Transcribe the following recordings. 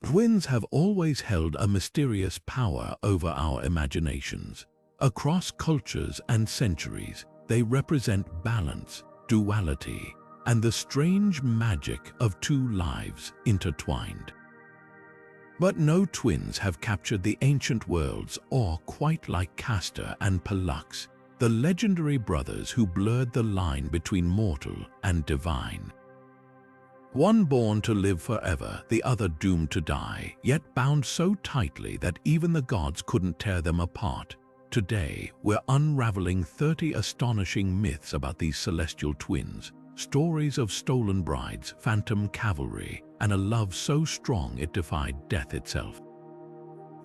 Twins have always held a mysterious power over our imaginations. Across cultures and centuries, they represent balance, duality, and the strange magic of two lives intertwined. But no twins have captured the ancient worlds awe quite like Castor and Pollux, the legendary brothers who blurred the line between mortal and divine. One born to live forever, the other doomed to die, yet bound so tightly that even the gods couldn't tear them apart. Today, we're unraveling 30 astonishing myths about these celestial twins, stories of stolen brides, phantom cavalry, and a love so strong it defied death itself.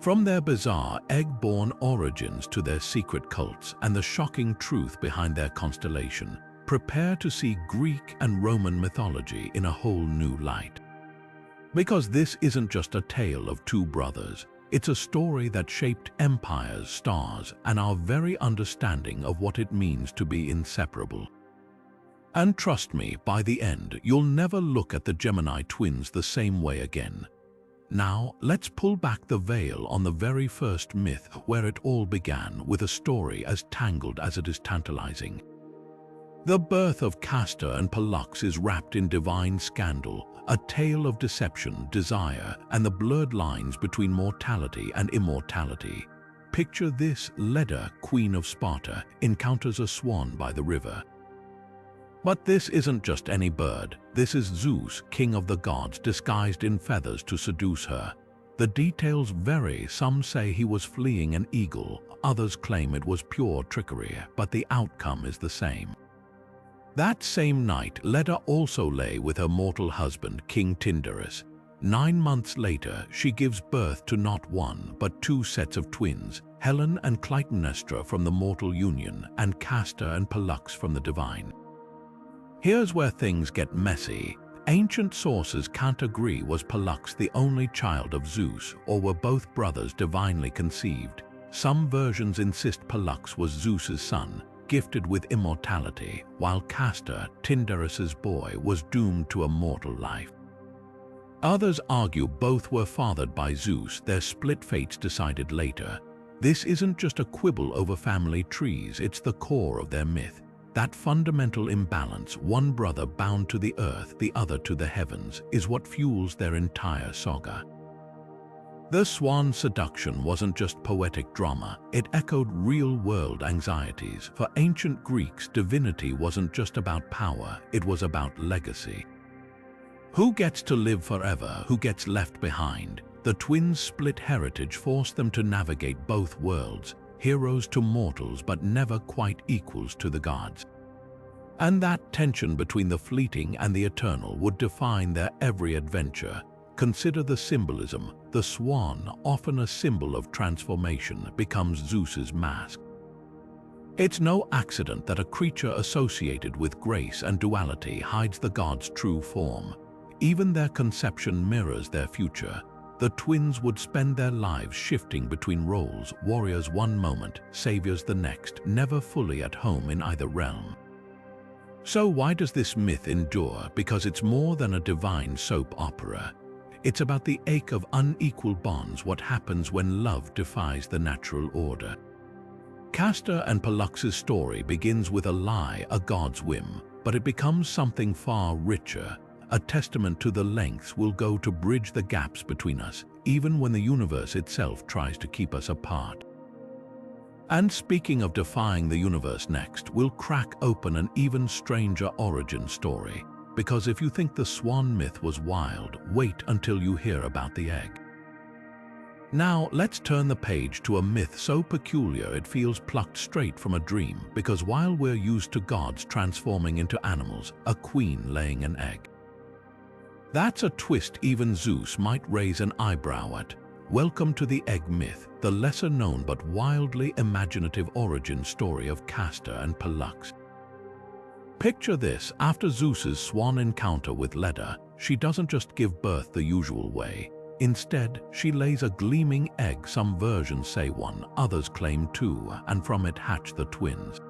From their bizarre egg-born origins to their secret cults and the shocking truth behind their constellation, prepare to see Greek and Roman mythology in a whole new light. Because this isn't just a tale of two brothers, it's a story that shaped empires, stars, and our very understanding of what it means to be inseparable. And trust me, by the end, you'll never look at the Gemini twins the same way again. Now, let's pull back the veil on the very first myth where it all began, with a story as tangled as it is tantalizing. The birth of Castor and Pollux is wrapped in divine scandal, a tale of deception, desire, and the blurred lines between mortality and immortality. Picture this: Leda, queen of Sparta, encounters a swan by the river. But this isn't just any bird. This is Zeus, king of the gods, disguised in feathers to seduce her. The details vary. Some say he was fleeing an eagle, others claim it was pure trickery, but the outcome is the same. That same night, Leda also lay with her mortal husband, King Tyndarus. 9 months later, she gives birth to not one, but 2 sets of twins, Helen and Clytemnestra from the mortal union, and Castor and Pollux from the divine. Here's where things get messy. Ancient sources can't agree was Pollux the only child of Zeus, or were both brothers divinely conceived. Some versions insist Pollux was Zeus's son, gifted with immortality, while Castor, Tyndarus's boy, was doomed to a mortal life. Others argue both were fathered by Zeus, their split fates decided later. This isn't just a quibble over family trees, it's the core of their myth. That fundamental imbalance, one brother bound to the earth, the other to the heavens, is what fuels their entire saga. The swan seduction wasn't just poetic drama, it echoed real-world anxieties. For ancient Greeks, divinity wasn't just about power, it was about legacy. Who gets to live forever, who gets left behind? The twins' split heritage forced them to navigate both worlds, heroes to mortals but never quite equals to the gods. And that tension between the fleeting and the eternal would define their every adventure. Consider the symbolism. The swan, often a symbol of transformation, becomes Zeus's mask. It's no accident that a creature associated with grace and duality hides the god's true form. Even their conception mirrors their future. The twins would spend their lives shifting between roles, warriors one moment, saviors the next, never fully at home in either realm. So why does this myth endure? Because it's more than a divine soap opera. It's about the ache of unequal bonds, what happens when love defies the natural order. Castor and Pollux's story begins with a lie, a god's whim, but it becomes something far richer, a testament to the lengths we'll go to bridge the gaps between us, even when the universe itself tries to keep us apart. And speaking of defying the universe, next, we'll crack open an even stranger origin story. Because if you think the swan myth was wild, wait until you hear about the egg. Now, let's turn the page to a myth so peculiar it feels plucked straight from a dream, because while we're used to gods transforming into animals, a queen laying an egg. That's a twist even Zeus might raise an eyebrow at. Welcome to the egg myth, the lesser-known but wildly imaginative origin story of Castor and Pollux. Picture this: after Zeus's swan encounter with Leda, she doesn't just give birth the usual way. Instead, she lays a gleaming egg. Some versions say 1, others claim 2, and from it hatch the twins.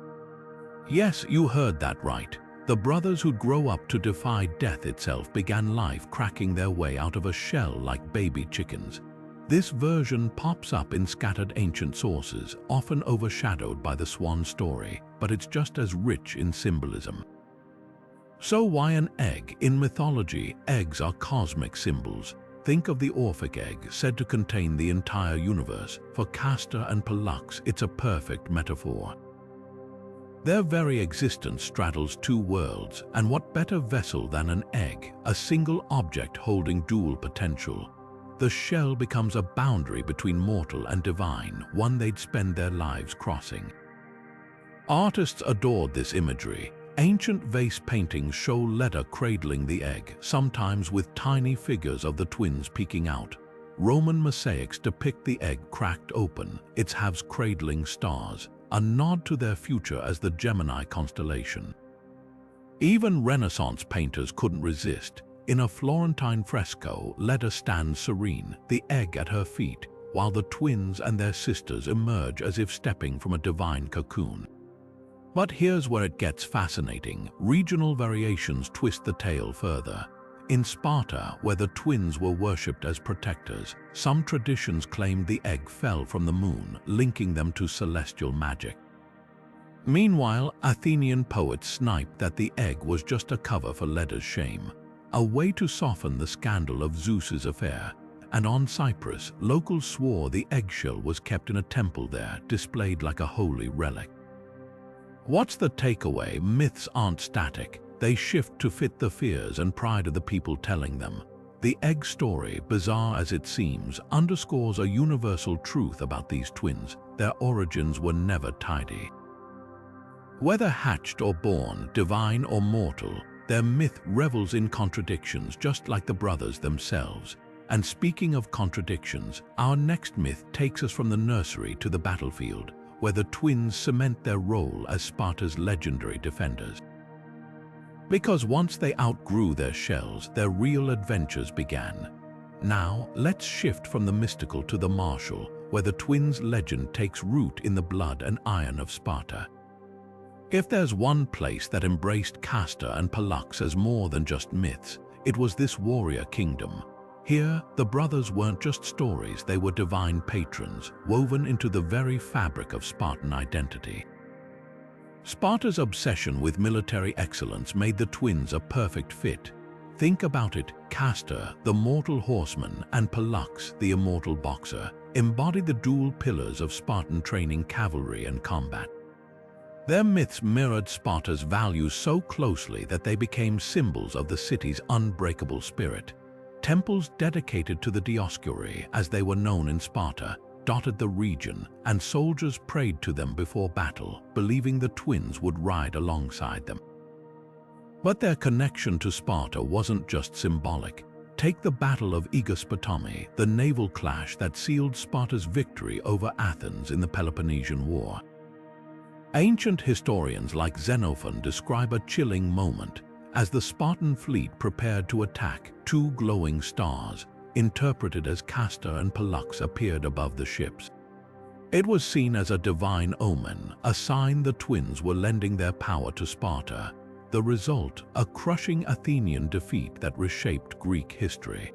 Yes, you heard that right. The brothers who'd grow up to defy death itself began life cracking their way out of a shell like baby chickens. This version pops up in scattered ancient sources, often overshadowed by the swan story, but it's just as rich in symbolism. So why an egg? In mythology, eggs are cosmic symbols. Think of the Orphic egg, said to contain the entire universe. For Castor and Pollux, it's a perfect metaphor. Their very existence straddles two worlds, and what better vessel than an egg, a single object holding dual potential? The shell becomes a boundary between mortal and divine, one they'd spend their lives crossing. Artists adored this imagery. Ancient vase paintings show Leda cradling the egg, sometimes with tiny figures of the twins peeking out. Roman mosaics depict the egg cracked open, its halves cradling stars, a nod to their future as the Gemini constellation. Even Renaissance painters couldn't resist. In a Florentine fresco, Leda stands serene, the egg at her feet, while the twins and their sisters emerge as if stepping from a divine cocoon. But here's where it gets fascinating. Regional variations twist the tale further. In Sparta, where the twins were worshipped as protectors, some traditions claimed the egg fell from the moon, linking them to celestial magic. Meanwhile, Athenian poets sniped that the egg was just a cover for Leda's shame, a way to soften the scandal of Zeus's affair. And on Cyprus, locals swore the eggshell was kept in a temple there, displayed like a holy relic. What's the takeaway? Myths aren't static. They shift to fit the fears and pride of the people telling them. The egg story, bizarre as it seems, underscores a universal truth about these twins. Their origins were never tidy. Whether hatched or born, divine or mortal, their myth revels in contradictions, just like the brothers themselves. And speaking of contradictions, our next myth takes us from the nursery to the battlefield, where the twins cement their role as Sparta's legendary defenders. Because once they outgrew their shells, their real adventures began. Now, let's shift from the mystical to the martial, where the twins' legend takes root in the blood and iron of Sparta. If there's one place that embraced Castor and Pollux as more than just myths, it was this warrior kingdom. Here, the brothers weren't just stories, they were divine patrons, woven into the very fabric of Spartan identity. Sparta's obsession with military excellence made the twins a perfect fit. Think about it, Castor, the mortal horseman, and Pollux, the immortal boxer, embodied the dual pillars of Spartan training, cavalry and combat. Their myths mirrored Sparta's values so closely that they became symbols of the city's unbreakable spirit. Temples dedicated to the Dioscuri, as they were known in Sparta, dotted the region, and soldiers prayed to them before battle, believing the twins would ride alongside them. But their connection to Sparta wasn't just symbolic. Take the Battle of Aegospotami, the naval clash that sealed Sparta's victory over Athens in the Peloponnesian War. Ancient historians like Xenophon describe a chilling moment. As the Spartan fleet prepared to attack, two glowing stars, interpreted as Castor and Pollux, appeared above the ships. It was seen as a divine omen, a sign the twins were lending their power to Sparta. The result, a crushing Athenian defeat that reshaped Greek history.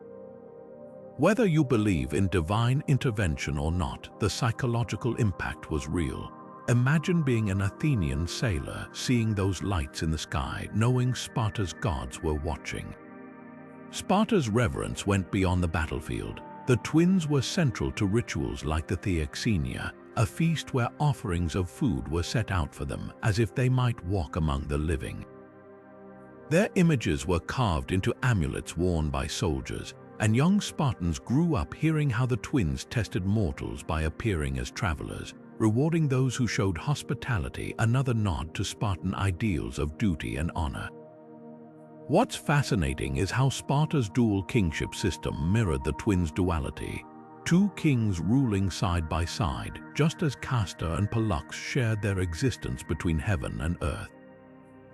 Whether you believe in divine intervention or not, the psychological impact was real. Imagine being an Athenian sailor, seeing those lights in the sky, knowing Sparta's gods were watching. Sparta's reverence went beyond the battlefield. The twins were central to rituals like the Theoxenia, a feast where offerings of food were set out for them, as if they might walk among the living. Their images were carved into amulets worn by soldiers, and young Spartans grew up hearing how the twins tested mortals by appearing as travelers, rewarding those who showed hospitality, another nod to Spartan ideals of duty and honor. What's fascinating is how Sparta's dual kingship system mirrored the twins' duality. Two kings ruling side by side, just as Castor and Pollux shared their existence between heaven and earth.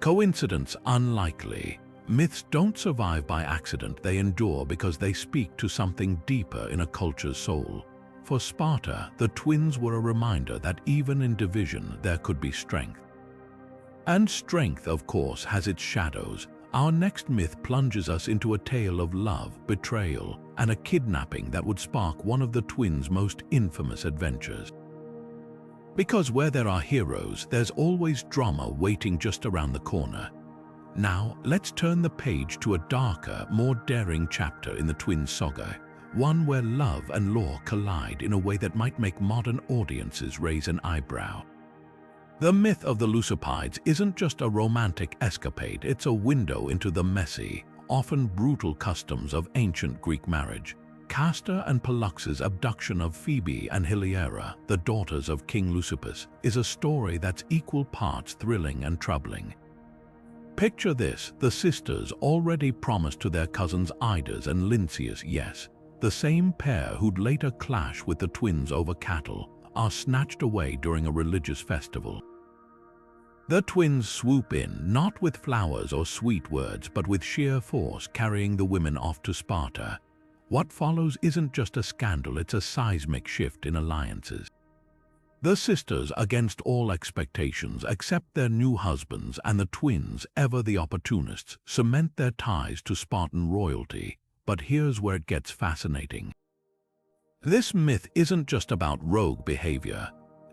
Coincidence? Unlikely. Myths don't survive by accident, they endure because they speak to something deeper in a culture's soul. For Sparta, the twins were a reminder that even in division there could be strength. And strength, of course, has its shadows. Our next myth plunges us into a tale of love, betrayal, and a kidnapping that would spark one of the twins' most infamous adventures. Because where there are heroes, there's always drama waiting just around the corner. Now, let's turn the page to a darker, more daring chapter in the twins' saga, one where love and law collide in a way that might make modern audiences raise an eyebrow. The myth of the Leucipphides isn't just a romantic escapade, it's a window into the messy, often brutal customs of ancient Greek marriage. Castor and Pollux's abduction of Phoebe and Heliera, the daughters of King Leucippus, is a story that's equal parts thrilling and troubling. Picture this: the sisters already promised to their cousins Idas and Lynceus, yes, the same pair who'd later clash with the twins over cattle, are snatched away during a religious festival. The twins swoop in, not with flowers or sweet words, but with sheer force, carrying the women off to Sparta. What follows isn't just a scandal, it's a seismic shift in alliances. The sisters, against all expectations, accept their new husbands, and the twins, ever the opportunists, cement their ties to Spartan royalty. But here's where it gets fascinating. This myth isn't just about rogue behavior.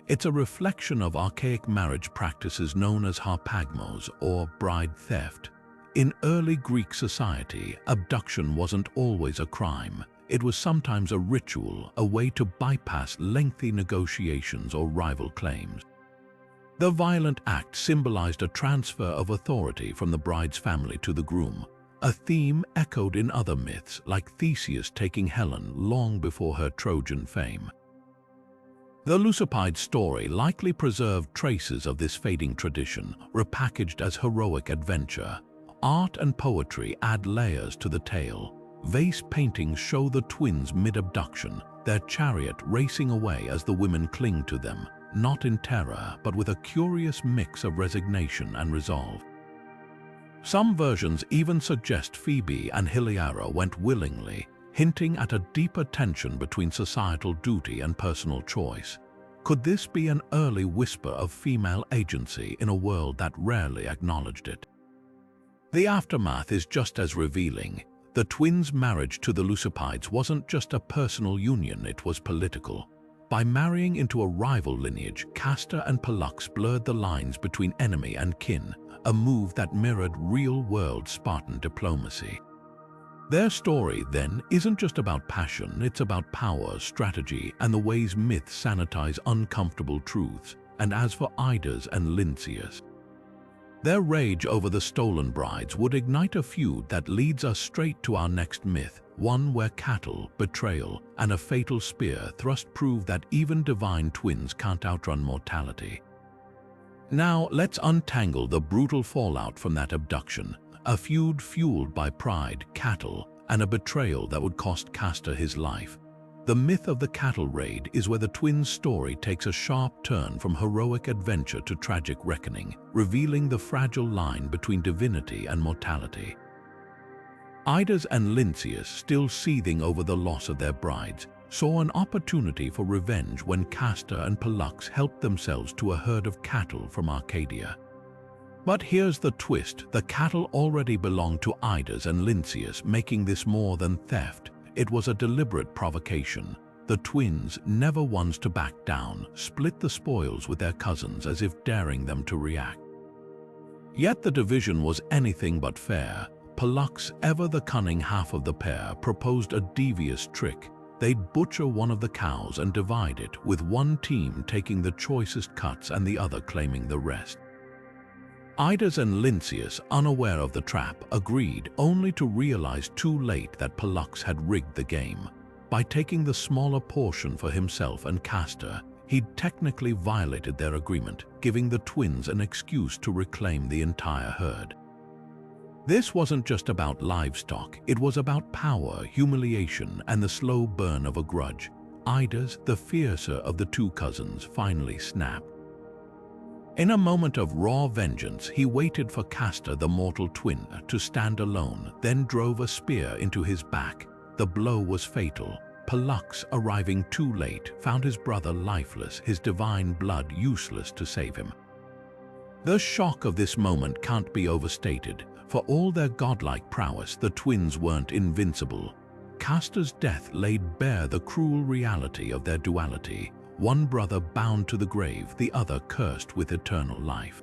It's a reflection of archaic marriage practices known as harpagmos, or bride theft. In early Greek society, abduction wasn't always a crime. It was sometimes a ritual, a way to bypass lengthy negotiations or rival claims. The violent act symbolized a transfer of authority from the bride's family to the groom, a theme echoed in other myths, like Theseus taking Helen long before her Trojan fame. The Leucippide story likely preserved traces of this fading tradition, repackaged as heroic adventure. Art and poetry add layers to the tale. Vase paintings show the twins mid-abduction, their chariot racing away as the women cling to them, not in terror, but with a curious mix of resignation and resolve. Some versions even suggest Phoebe and Heliera went willingly, hinting at a deeper tension between societal duty and personal choice. Could this be an early whisper of female agency in a world that rarely acknowledged it? The aftermath is just as revealing. The twins' marriage to the Leucippides wasn't just a personal union, it was political. By marrying into a rival lineage, Castor and Pollux blurred the lines between enemy and kin, a move that mirrored real-world Spartan diplomacy. Their story, then, isn't just about passion, it's about power, strategy, and the ways myths sanitize uncomfortable truths. And as for Idas and Lynceus, their rage over the stolen brides would ignite a feud that leads us straight to our next myth, one where cattle, betrayal, and a fatal spear thrust prove that even divine twins can't outrun mortality. Now, let's untangle the brutal fallout from that abduction, a feud fueled by pride, cattle, and a betrayal that would cost Castor his life. The myth of the cattle raid is where the twins' story takes a sharp turn from heroic adventure to tragic reckoning, revealing the fragile line between divinity and mortality. Idas and Lynceus, still seething over the loss of their brides, saw an opportunity for revenge when Castor and Pollux helped themselves to a herd of cattle from Arcadia. But here's the twist: the cattle already belonged to Idas and Lynceus, making this more than theft. It was a deliberate provocation. The twins, never ones to back down, split the spoils with their cousins as if daring them to react. Yet the division was anything but fair. Pollux, ever the cunning half of the pair, proposed a devious trick. They'd butcher one of the cows and divide it, with one team taking the choicest cuts and the other claiming the rest. Idas and Lynceus, unaware of the trap, agreed, only to realize too late that Pollux had rigged the game. By taking the smaller portion for himself and Castor, he'd technically violated their agreement, giving the twins an excuse to reclaim the entire herd. This wasn't just about livestock, it was about power, humiliation, and the slow burn of a grudge. Idas, the fiercer of the two cousins, finally snapped. In a moment of raw vengeance, he waited for Castor, the mortal twin, to stand alone, then drove a spear into his back. The blow was fatal. Pollux, arriving too late, found his brother lifeless, his divine blood useless to save him. The shock of this moment can't be overstated. For all their godlike prowess, the twins weren't invincible. Castor's death laid bare the cruel reality of their duality, one brother bound to the grave, the other cursed with eternal life.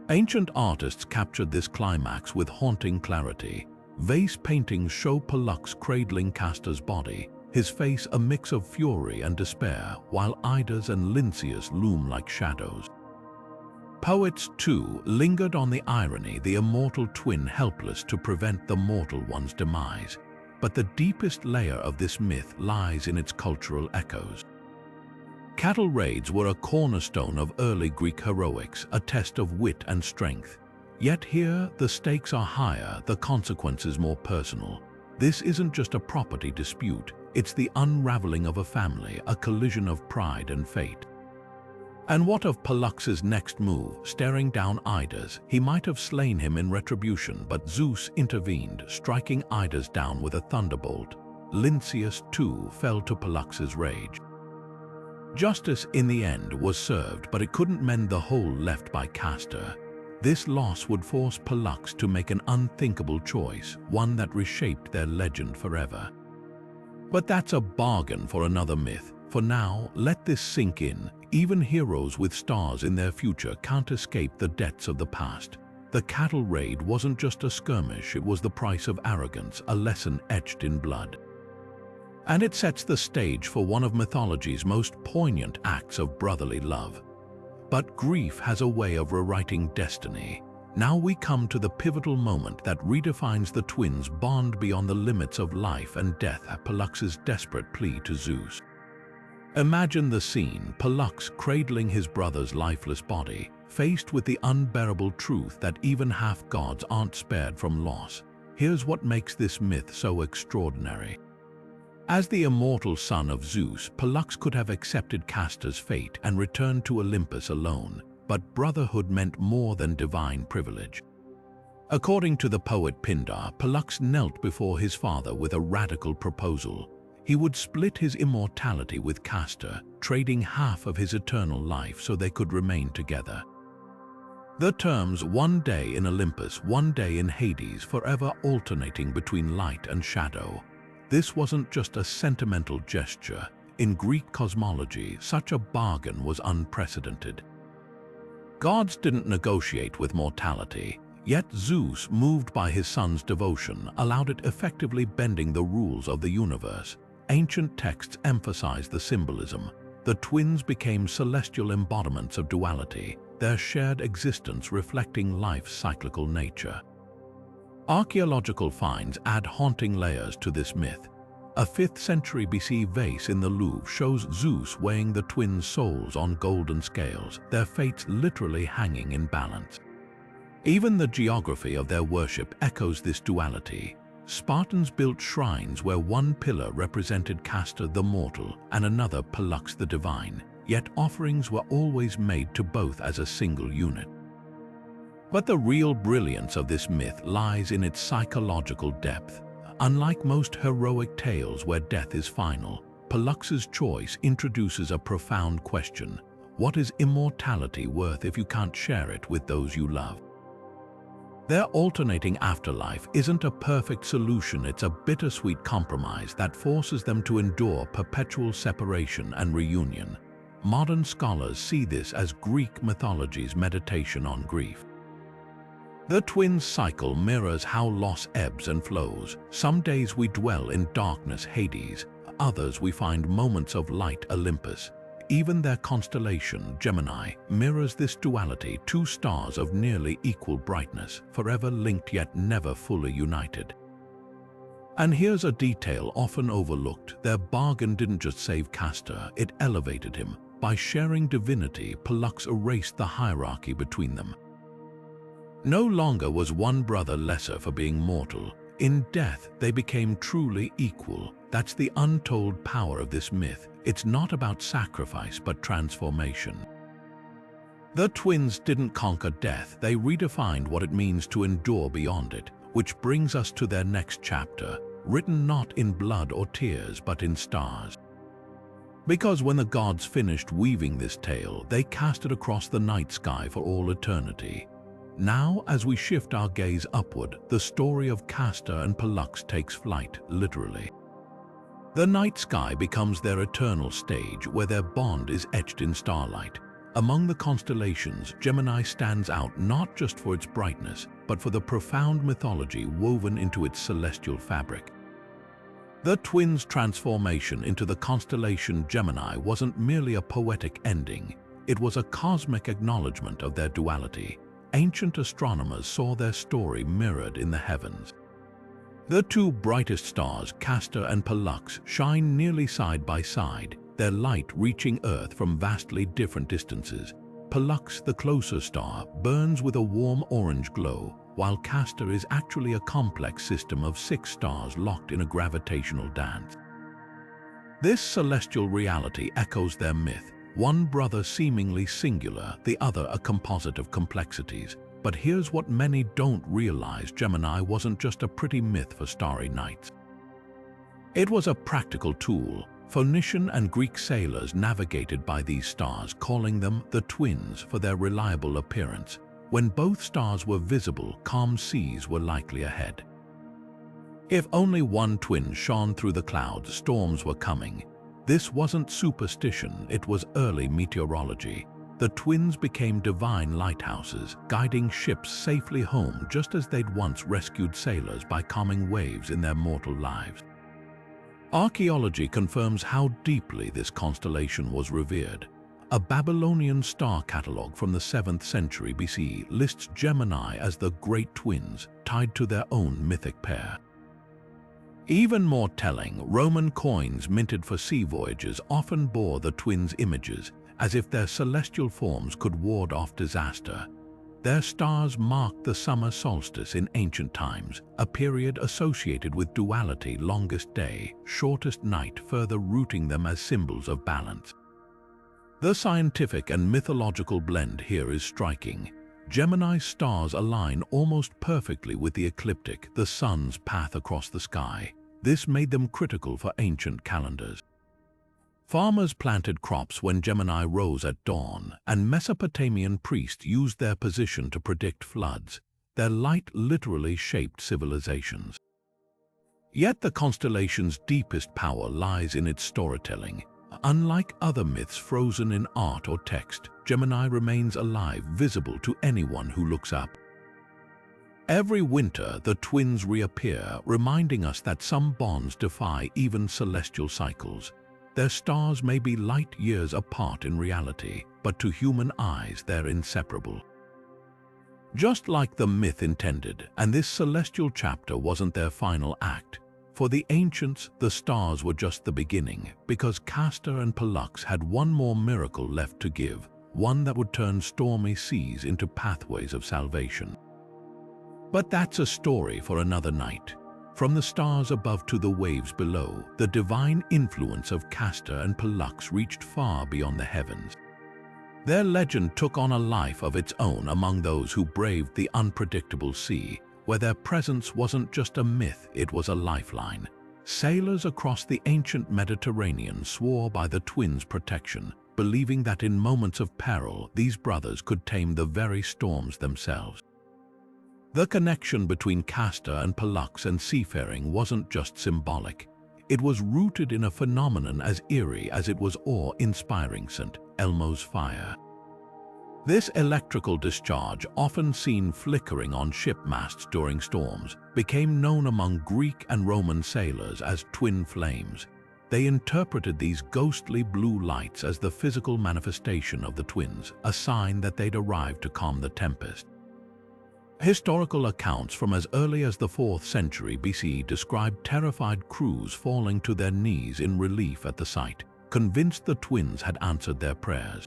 Ancient artists captured this climax with haunting clarity. Vase paintings show Pollux cradling Castor's body, his face a mix of fury and despair, while Idas and Lynceus loom like shadows. Poets, too, lingered on the irony, the immortal twin helpless to prevent the mortal one's demise. But the deepest layer of this myth lies in its cultural echoes. Cattle raids were a cornerstone of early Greek heroics, a test of wit and strength. Yet here, the stakes are higher, the consequences more personal. This isn't just a property dispute, it's the unraveling of a family, a collision of pride and fate. And what of Pollux's next move, staring down Idas? He might have slain him in retribution, but Zeus intervened, striking Idas down with a thunderbolt. Lynceus, too, fell to Pollux's rage. Justice in the end was served, but it couldn't mend the hole left by Castor. This loss would force Pollux to make an unthinkable choice, one that reshaped their legend forever. But that's a bargain for another myth. For now, let this sink in. Even heroes with stars in their future can't escape the debts of the past. The cattle raid wasn't just a skirmish, it was the price of arrogance, a lesson etched in blood. And it sets the stage for one of mythology's most poignant acts of brotherly love. But grief has a way of rewriting destiny. Now we come to the pivotal moment that redefines the twins' bond beyond the limits of life and death at Pollux's desperate plea to Zeus. Imagine the scene, Pollux cradling his brother's lifeless body, faced with the unbearable truth that even half-gods aren't spared from loss. Here's what makes this myth so extraordinary. As the immortal son of Zeus, Pollux could have accepted Castor's fate and returned to Olympus alone, but brotherhood meant more than divine privilege. According to the poet Pindar, Pollux knelt before his father with a radical proposal. He would split his immortality with Castor, trading half of his eternal life so they could remain together. The terms one day in Olympus, one day in Hades, forever alternating between light and shadow. This wasn't just a sentimental gesture. In Greek cosmology, such a bargain was unprecedented. Gods didn't negotiate with mortality, yet Zeus, moved by his son's devotion, allowed it, effectively bending the rules of the universe. Ancient texts emphasize the symbolism. The twins became celestial embodiments of duality, their shared existence reflecting life's cyclical nature. Archaeological finds add haunting layers to this myth. A 5th century BC vase in the Louvre shows Zeus weighing the twins' souls on golden scales, their fates literally hanging in balance. Even the geography of their worship echoes this duality. Spartans built shrines where one pillar represented Castor the mortal and another Pollux the divine, yet offerings were always made to both as a single unit. But the real brilliance of this myth lies in its psychological depth. Unlike most heroic tales where death is final, Pollux's choice introduces a profound question. What is immortality worth if you can't share it with those you love? Their alternating afterlife isn't a perfect solution, it's a bittersweet compromise that forces them to endure perpetual separation and reunion. Modern scholars see this as Greek mythology's meditation on grief. The twins' cycle mirrors how loss ebbs and flows. Some days we dwell in darkness, Hades; others we find moments of light, Olympus. Even their constellation, Gemini, mirrors this duality, two stars of nearly equal brightness, forever linked yet never fully united. And here's a detail often overlooked. Their bargain didn't just save Castor, it elevated him. By sharing divinity, Pollux erased the hierarchy between them. No longer was one brother lesser for being mortal. In death, they became truly equal. That's the untold power of this myth. It's not about sacrifice, but transformation. The twins didn't conquer death, they redefined what it means to endure beyond it, which brings us to their next chapter, written not in blood or tears, but in stars. Because when the gods finished weaving this tale, they cast it across the night sky for all eternity. Now, as we shift our gaze upward, the story of Castor and Pollux takes flight, literally. The night sky becomes their eternal stage where their bond is etched in starlight. Among the constellations, Gemini stands out not just for its brightness, but for the profound mythology woven into its celestial fabric. The twins' transformation into the constellation Gemini wasn't merely a poetic ending, it was a cosmic acknowledgement of their duality. Ancient astronomers saw their story mirrored in the heavens. The two brightest stars, Castor and Pollux, shine nearly side by side, their light reaching Earth from vastly different distances. Pollux, the closer star, burns with a warm orange glow, while Castor is actually a complex system of 6 stars locked in a gravitational dance. This celestial reality echoes their myth, one brother seemingly singular, the other a composite of complexities. But here's what many don't realize: Gemini wasn't just a pretty myth for starry nights. It was a practical tool. Phoenician and Greek sailors navigated by these stars, calling them the twins for their reliable appearance. When both stars were visible, calm seas were likely ahead. If only one twin shone through the clouds, storms were coming. This wasn't superstition, it was early meteorology. The twins became divine lighthouses, guiding ships safely home just as they'd once rescued sailors by calming waves in their mortal lives. Archaeology confirms how deeply this constellation was revered. A Babylonian star catalogue from the 7th century BC lists Gemini as the Great Twins, tied to their own mythic pair. Even more telling, Roman coins minted for sea voyages often bore the twins' images, as if their celestial forms could ward off disaster. Their stars marked the summer solstice in ancient times, a period associated with duality, longest day, shortest night, further rooting them as symbols of balance. The scientific and mythological blend here is striking. Gemini's stars align almost perfectly with the ecliptic, the sun's path across the sky. This made them critical for ancient calendars. Farmers planted crops when Gemini rose at dawn, and Mesopotamian priests used their position to predict floods. Their light literally shaped civilizations. Yet the constellation's deepest power lies in its storytelling. Unlike other myths frozen in art or text, Gemini remains alive, visible to anyone who looks up. Every winter, the twins reappear, reminding us that some bonds defy even celestial cycles. Their stars may be light years apart in reality, but to human eyes they're inseparable. Just like the myth intended, and this celestial chapter wasn't their final act. For the ancients, the stars were just the beginning, because Castor and Pollux had one more miracle left to give, one that would turn stormy seas into pathways of salvation. But that's a story for another night. From the stars above to the waves below, the divine influence of Castor and Pollux reached far beyond the heavens. Their legend took on a life of its own among those who braved the unpredictable sea, where their presence wasn't just a myth, it was a lifeline. Sailors across the ancient Mediterranean swore by the twins' protection, believing that in moments of peril, these brothers could tame the very storms themselves. The connection between Castor and Pollux and seafaring wasn't just symbolic. It was rooted in a phenomenon as eerie as it was awe-inspiring: St. Elmo's fire. This electrical discharge, often seen flickering on ship masts during storms, became known among Greek and Roman sailors as twin flames. They interpreted these ghostly blue lights as the physical manifestation of the twins, a sign that they'd arrived to calm the tempest. Historical accounts from as early as the 4th century BC describe terrified crews falling to their knees in relief at the sight, convinced the twins had answered their prayers.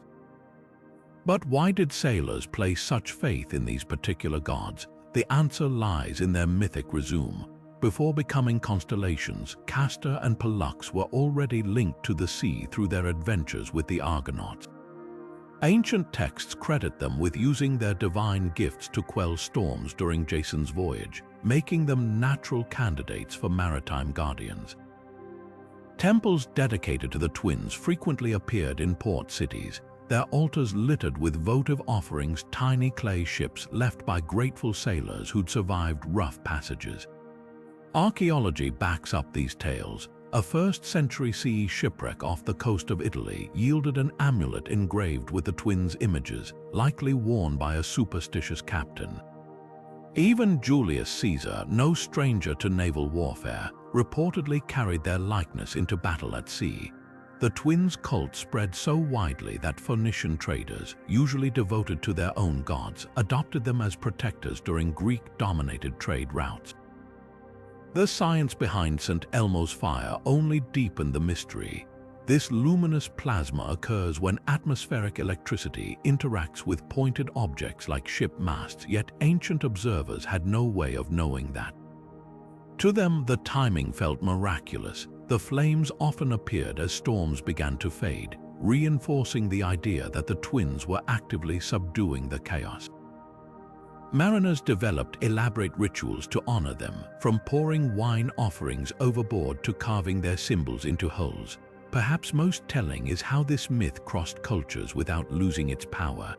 But why did sailors place such faith in these particular gods? The answer lies in their mythic resume. Before becoming constellations, Castor and Pollux were already linked to the sea through their adventures with the Argonauts. Ancient texts credit them with using their divine gifts to quell storms during Jason's voyage, making them natural candidates for maritime guardians. Temples dedicated to the twins frequently appeared in port cities, their altars littered with votive offerings, tiny clay ships left by grateful sailors who'd survived rough passages. Archaeology backs up these tales. A 1st century CE shipwreck off the coast of Italy yielded an amulet engraved with the twins' images, likely worn by a superstitious captain. Even Julius Caesar, no stranger to naval warfare, reportedly carried their likeness into battle at sea. The twins' cult spread so widely that Phoenician traders, usually devoted to their own gods, adopted them as protectors during Greek-dominated trade routes. The science behind St. Elmo's fire only deepened the mystery. This luminous plasma occurs when atmospheric electricity interacts with pointed objects like ship masts, yet ancient observers had no way of knowing that. To them, the timing felt miraculous. The flames often appeared as storms began to fade, reinforcing the idea that the twins were actively subduing the chaos. Mariners developed elaborate rituals to honor them, from pouring wine offerings overboard to carving their symbols into hulls. Perhaps most telling is how this myth crossed cultures without losing its power.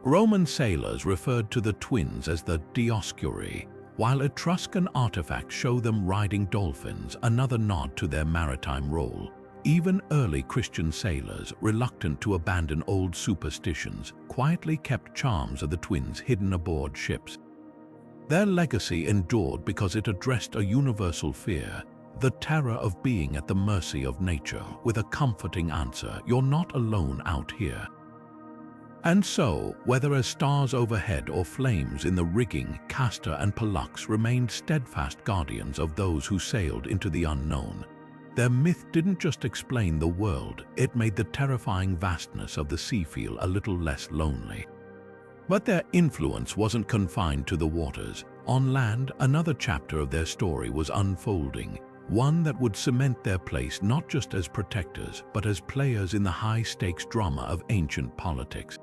Roman sailors referred to the twins as the Dioscuri, while Etruscan artifacts show them riding dolphins, another nod to their maritime role. Even early Christian sailors, reluctant to abandon old superstitions, quietly kept charms of the twins hidden aboard ships. Their legacy endured because it addressed a universal fear, the terror of being at the mercy of nature, with a comforting answer: "You're not alone out here." And so, whether as stars overhead or flames in the rigging, Castor and Pollux remained steadfast guardians of those who sailed into the unknown. Their myth didn't just explain the world, it made the terrifying vastness of the sea feel a little less lonely. But their influence wasn't confined to the waters. On land, another chapter of their story was unfolding, one that would cement their place not just as protectors, but as players in the high-stakes drama of ancient politics.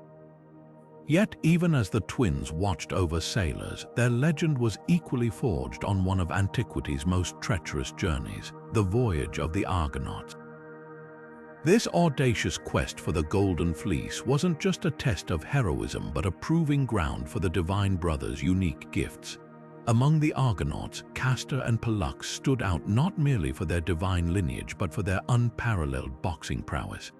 Yet, even as the twins watched over sailors, their legend was equally forged on one of antiquity's most treacherous journeys, the voyage of the Argonauts. This audacious quest for the Golden Fleece wasn't just a test of heroism but a proving ground for the divine brothers' unique gifts. Among the Argonauts, Castor and Pollux stood out not merely for their divine lineage but for their unparalleled boxing prowess.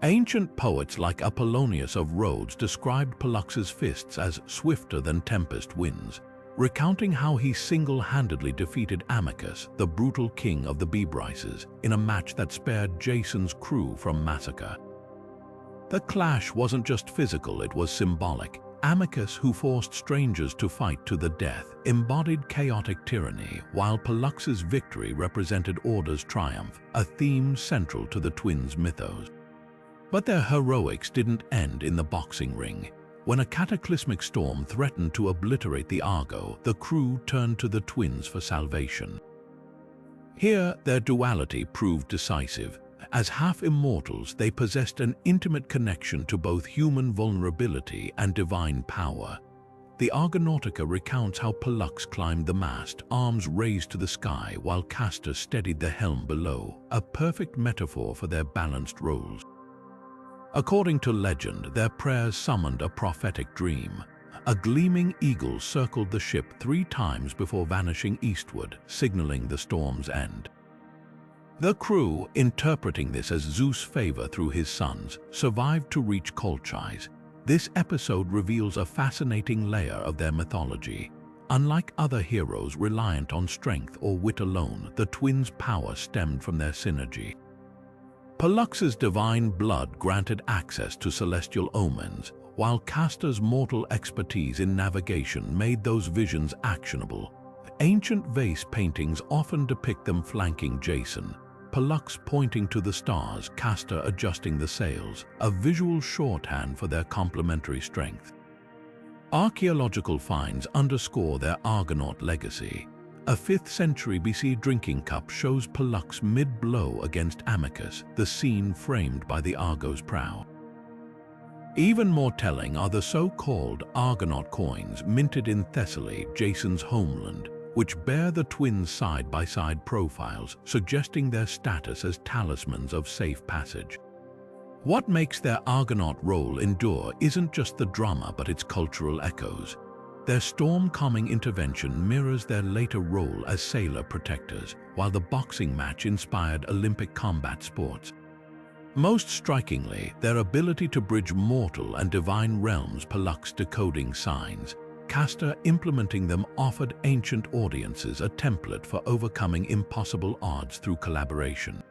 Ancient poets like Apollonius of Rhodes described Pollux's fists as swifter than tempest winds, recounting how he single-handedly defeated Amycus, the brutal king of the Bebryces, in a match that spared Jason's crew from massacre. The clash wasn't just physical, it was symbolic. Amycus, who forced strangers to fight to the death, embodied chaotic tyranny, while Pollux's victory represented order's triumph, a theme central to the twins' mythos. But their heroics didn't end in the boxing ring. When a cataclysmic storm threatened to obliterate the Argo, the crew turned to the twins for salvation. Here, their duality proved decisive. As half-immortals, they possessed an intimate connection to both human vulnerability and divine power. The Argonautica recounts how Pollux climbed the mast, arms raised to the sky, while Castor steadied the helm below, a perfect metaphor for their balanced roles. According to legend, their prayers summoned a prophetic dream. A gleaming eagle circled the ship 3 times before vanishing eastward, signaling the storm's end. The crew, interpreting this as Zeus' favor through his sons, survived to reach Colchis. This episode reveals a fascinating layer of their mythology. Unlike other heroes reliant on strength or wit alone, the twins' power stemmed from their synergy. Pollux's divine blood granted access to celestial omens, while Castor's mortal expertise in navigation made those visions actionable. Ancient vase paintings often depict them flanking Jason, Pollux pointing to the stars, Castor adjusting the sails, a visual shorthand for their complementary strength. Archaeological finds underscore their Argonaut legacy. A 5th century BC drinking cup shows Pollux mid-blow against Amycus, the scene framed by the Argo's prow. Even more telling are the so-called Argonaut coins minted in Thessaly, Jason's homeland, which bear the twins' side-by-side profiles, suggesting their status as talismans of safe passage. What makes their Argonaut role endure isn't just the drama but its cultural echoes. Their storm-calming intervention mirrors their later role as sailor protectors, while the boxing match inspired Olympic combat sports. Most strikingly, their ability to bridge mortal and divine realms, Pollux decoding signs, Castor implementing them, offered ancient audiences a template for overcoming impossible odds through collaboration.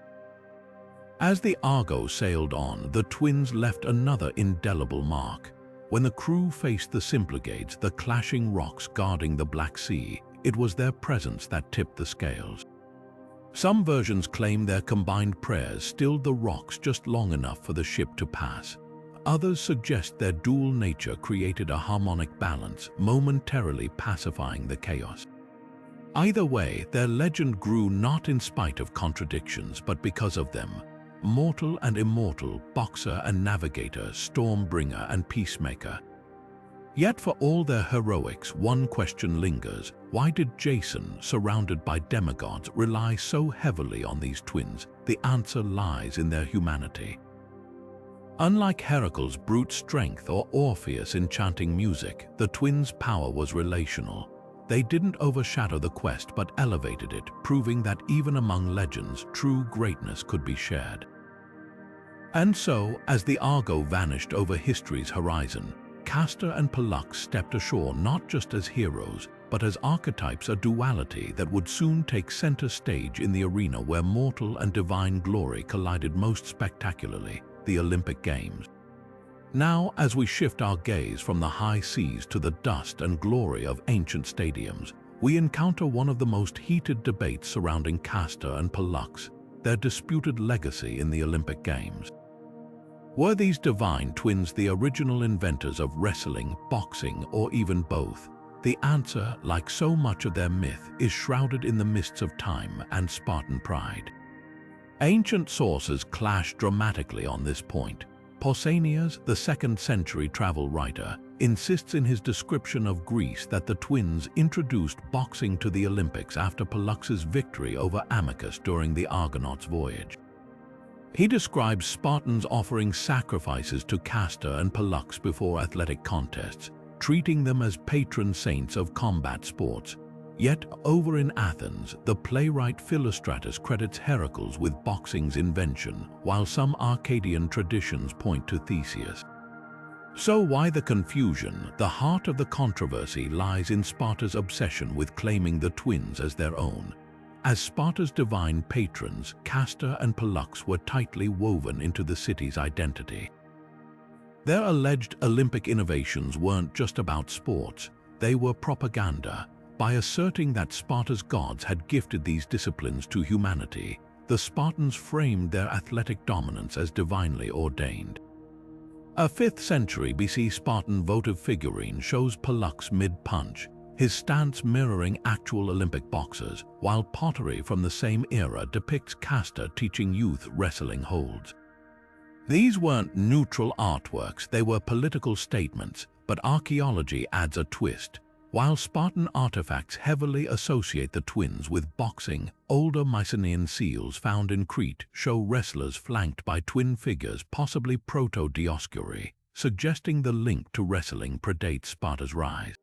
As the Argo sailed on, the twins left another indelible mark. When the crew faced the Symplegades, the clashing rocks guarding the Black Sea, it was their presence that tipped the scales. Some versions claim their combined prayers stilled the rocks just long enough for the ship to pass. Others suggest their dual nature created a harmonic balance, momentarily pacifying the chaos. Either way, their legend grew not in spite of contradictions, but because of them. Mortal and immortal, boxer and navigator, stormbringer and peacemaker. Yet for all their heroics, one question lingers. Why did Jason, surrounded by demigods, rely so heavily on these twins? The answer lies in their humanity. Unlike Heracles' brute strength or Orpheus' enchanting music, the twins' power was relational. They didn't overshadow the quest but elevated it, proving that even among legends, true greatness could be shared. And so, as the Argo vanished over history's horizon, Castor and Pollux stepped ashore not just as heroes, but as archetypes, a duality that would soon take center stage in the arena where mortal and divine glory collided most spectacularly, the Olympic Games. Now, as we shift our gaze from the high seas to the dust and glory of ancient stadiums, we encounter one of the most heated debates surrounding Castor and Pollux, their disputed legacy in the Olympic Games. Were these divine twins the original inventors of wrestling, boxing, or even both? The answer, like so much of their myth, is shrouded in the mists of time and Spartan pride. Ancient sources clash dramatically on this point. Pausanias, the 2nd century travel writer, insists in his description of Greece that the twins introduced boxing to the Olympics after Pollux's victory over Amycus during the Argonauts' voyage. He describes Spartans offering sacrifices to Castor and Pollux before athletic contests, treating them as patron saints of combat sports. Yet, over in Athens, the playwright Philostratus credits Heracles with boxing's invention, while some Arcadian traditions point to Theseus. So why the confusion? The heart of the controversy lies in Sparta's obsession with claiming the twins as their own. As Sparta's divine patrons, Castor and Pollux were tightly woven into the city's identity. Their alleged Olympic innovations weren't just about sports, they were propaganda. By asserting that Sparta's gods had gifted these disciplines to humanity, the Spartans framed their athletic dominance as divinely ordained. A 5th century BC Spartan votive figurine shows Pollux mid-punch, his stance mirroring actual Olympic boxers, while pottery from the same era depicts Castor teaching youth wrestling holds. These weren't neutral artworks, they were political statements, but archaeology adds a twist. While Spartan artifacts heavily associate the twins with boxing, older Mycenaean seals found in Crete show wrestlers flanked by twin figures, possibly proto-Dioscuri, suggesting the link to wrestling predates Sparta's rise.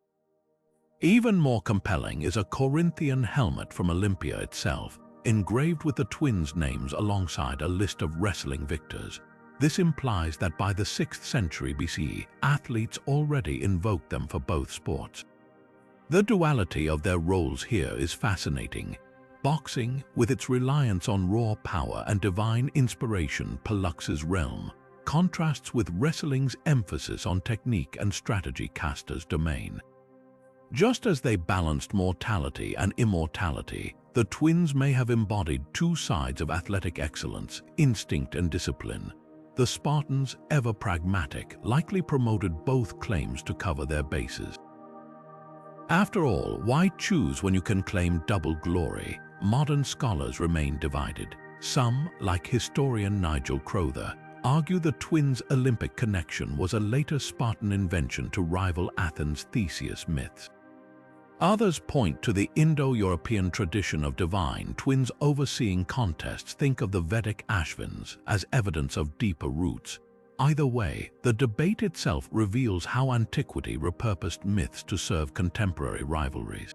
Even more compelling is a Corinthian helmet from Olympia itself, engraved with the twins' names alongside a list of wrestling victors. This implies that by the 6th century BC, athletes already invoked them for both sports. The duality of their roles here is fascinating. Boxing, with its reliance on raw power and divine inspiration, Pollux's realm, contrasts with wrestling's emphasis on technique and strategy, Castor's domain. Just as they balanced mortality and immortality, the twins may have embodied two sides of athletic excellence, instinct and discipline. The Spartans, ever pragmatic, likely promoted both claims to cover their bases. After all, why choose when you can claim double glory? Modern scholars remain divided. Some, like historian Nigel Crowther, argue the twins' Olympic connection was a later Spartan invention to rival Athens' Theseus myths. Others point to the Indo-European tradition of divine twins overseeing contests. Think of the Vedic Ashvins as evidence of deeper roots. Either way, the debate itself reveals how antiquity repurposed myths to serve contemporary rivalries.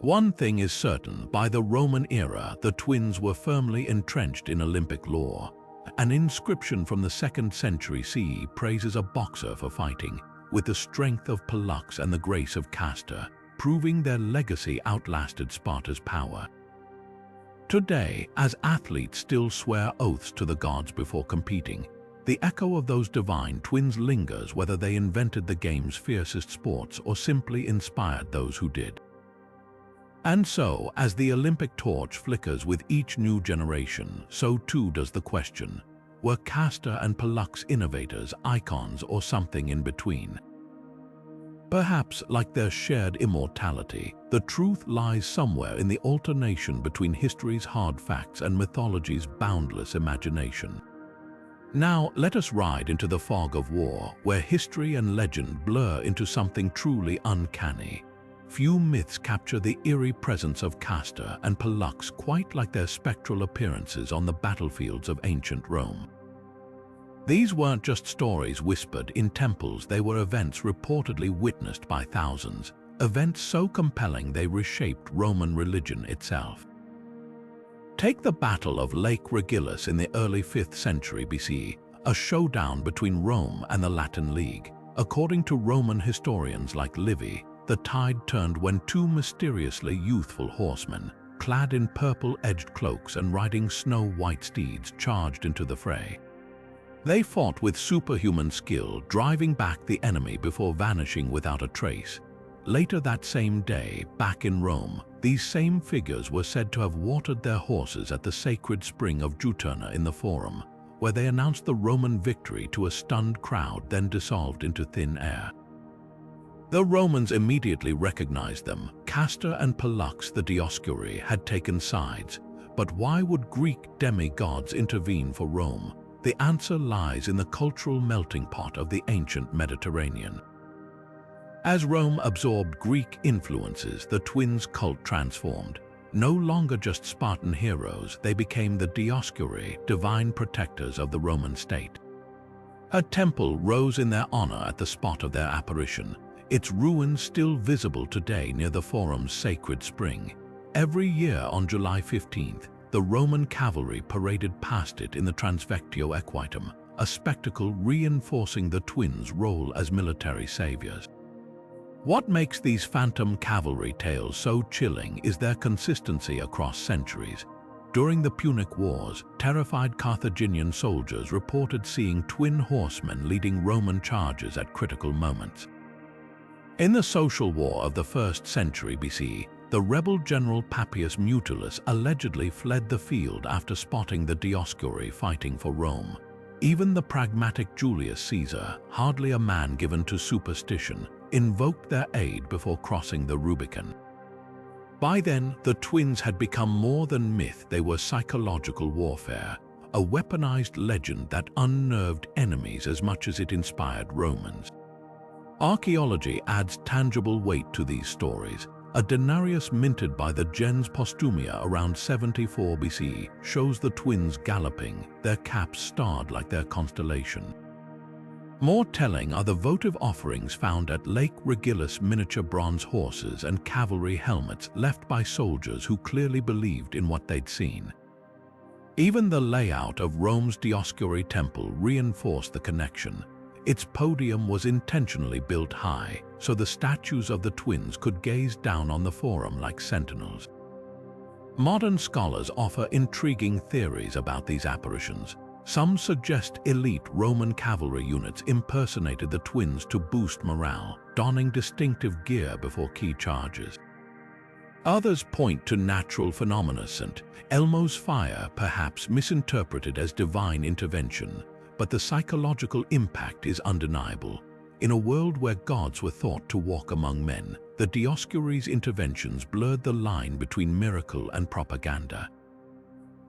One thing is certain: by the Roman era, the twins were firmly entrenched in Olympic lore. An inscription from the 2nd century CE praises a boxer for fighting with the strength of Pollux and the grace of Castor, proving their legacy outlasted Sparta's power. Today, as athletes still swear oaths to the gods before competing, the echo of those divine twins lingers, whether they invented the game's fiercest sports or simply inspired those who did. And so, as the Olympic torch flickers with each new generation, so too does the question: were Castor and Pollux innovators, icons, or something in between? Perhaps, like their shared immortality, the truth lies somewhere in the alternation between history's hard facts and mythology's boundless imagination. Now, let us ride into the fog of war, where history and legend blur into something truly uncanny. Few myths capture the eerie presence of Castor and Pollux quite like their spectral appearances on the battlefields of ancient Rome. These weren't just stories whispered in temples, they were events reportedly witnessed by thousands, events so compelling they reshaped Roman religion itself. Take the Battle of Lake Regillus in the early 5th century BCE, a showdown between Rome and the Latin League. According to Roman historians like Livy, the tide turned when two mysteriously youthful horsemen, clad in purple-edged cloaks and riding snow-white steeds, charged into the fray. They fought with superhuman skill, driving back the enemy before vanishing without a trace. Later that same day, back in Rome, these same figures were said to have watered their horses at the sacred spring of Juturna in the Forum, where they announced the Roman victory to a stunned crowd, then dissolved into thin air. The Romans immediately recognized them. Castor and Pollux, the Dioscuri, had taken sides. But why would Greek demigods intervene for Rome? The answer lies in the cultural melting pot of the ancient Mediterranean. As Rome absorbed Greek influences, the twins' cult transformed. No longer just Spartan heroes, they became the Dioscuri, divine protectors of the Roman state. A temple rose in their honor at the spot of their apparition, its ruins still visible today near the Forum's sacred spring. Every year on July 15th, the Roman cavalry paraded past it in the Transvectio Equitum, a spectacle reinforcing the twins' role as military saviors. What makes these phantom cavalry tales so chilling is their consistency across centuries. During the Punic Wars, terrified Carthaginian soldiers reported seeing twin horsemen leading Roman charges at critical moments. In the social war of the 1st century BC, the rebel general Papius Mutilus allegedly fled the field after spotting the Dioscuri fighting for Rome. Even the pragmatic Julius Caesar, hardly a man given to superstition, invoked their aid before crossing the Rubicon. By then, the twins had become more than myth, they were psychological warfare, a weaponized legend that unnerved enemies as much as it inspired Romans. Archaeology adds tangible weight to these stories. A denarius minted by the gens Postumia around 74 BC shows the twins galloping, their caps starred like their constellation. More telling are the votive offerings found at Lake Regillus: miniature bronze horses and cavalry helmets left by soldiers who clearly believed in what they'd seen. Even the layout of Rome's Dioscuri temple reinforced the connection. Its podium was intentionally built high, so the statues of the twins could gaze down on the Forum like sentinels. Modern scholars offer intriguing theories about these apparitions. Some suggest elite Roman cavalry units impersonated the twins to boost morale, donning distinctive gear before key charges. Others point to natural phenomena, St. Elmo's fire, perhaps misinterpreted as divine intervention, but the psychological impact is undeniable. In a world where gods were thought to walk among men, the Dioscuri's interventions blurred the line between miracle and propaganda.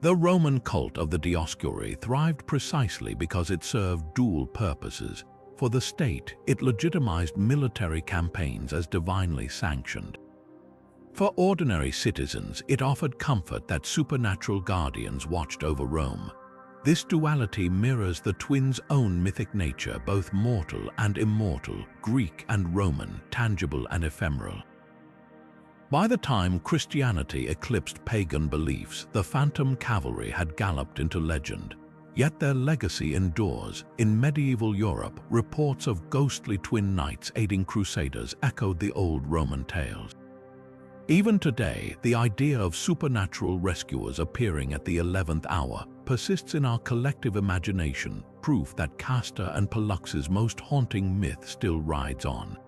The Roman cult of the Dioscuri thrived precisely because it served dual purposes. For the state, it legitimized military campaigns as divinely sanctioned. For ordinary citizens, it offered comfort that supernatural guardians watched over Rome. This duality mirrors the twins' own mythic nature, both mortal and immortal, Greek and Roman, tangible and ephemeral. By the time Christianity eclipsed pagan beliefs, the phantom cavalry had galloped into legend. Yet their legacy endures. In medieval Europe, reports of ghostly twin knights aiding crusaders echoed the old Roman tales. Even today, the idea of supernatural rescuers appearing at the 11th hour persists in our collective imagination, proof that Castor and Pollux's most haunting myth still rides on.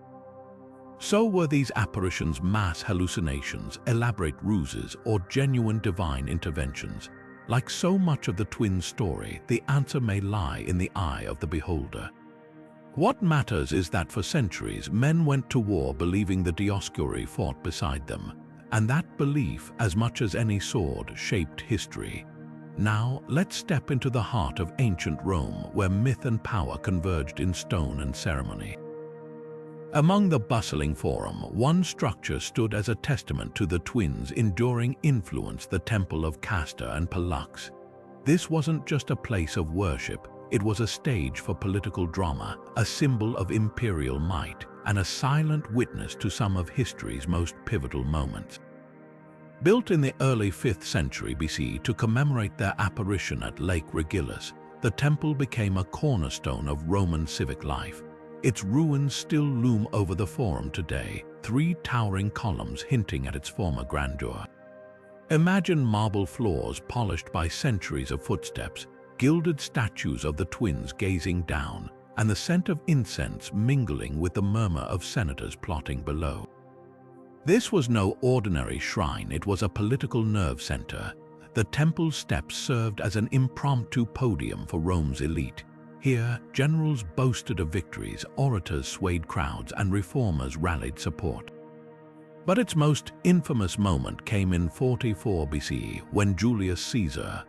So were these apparitions mass hallucinations, elaborate ruses, or genuine divine interventions? Like so much of the twin story, the answer may lie in the eye of the beholder. What matters is that for centuries, men went to war believing the Dioscuri fought beside them, and that belief, as much as any sword, shaped history. Now, let's step into the heart of ancient Rome, where myth and power converged in stone and ceremony. Among the bustling forum, one structure stood as a testament to the twins' enduring influence: the Temple of Castor and Pollux. This wasn't just a place of worship, it was a stage for political drama, a symbol of imperial might, and a silent witness to some of history's most pivotal moments. Built in the early 5th century BC to commemorate their apparition at Lake Regillus, the temple became a cornerstone of Roman civic life. Its ruins still loom over the forum today, 3 towering columns hinting at its former grandeur. Imagine marble floors polished by centuries of footsteps, gilded statues of the twins gazing down, and the scent of incense mingling with the murmur of senators plotting below. This was no ordinary shrine, it was a political nerve center. The temple's steps served as an impromptu podium for Rome's elite. Here, generals boasted of victories, orators swayed crowds, and reformers rallied support. But its most infamous moment came in 44 BC, when Julius Caesar,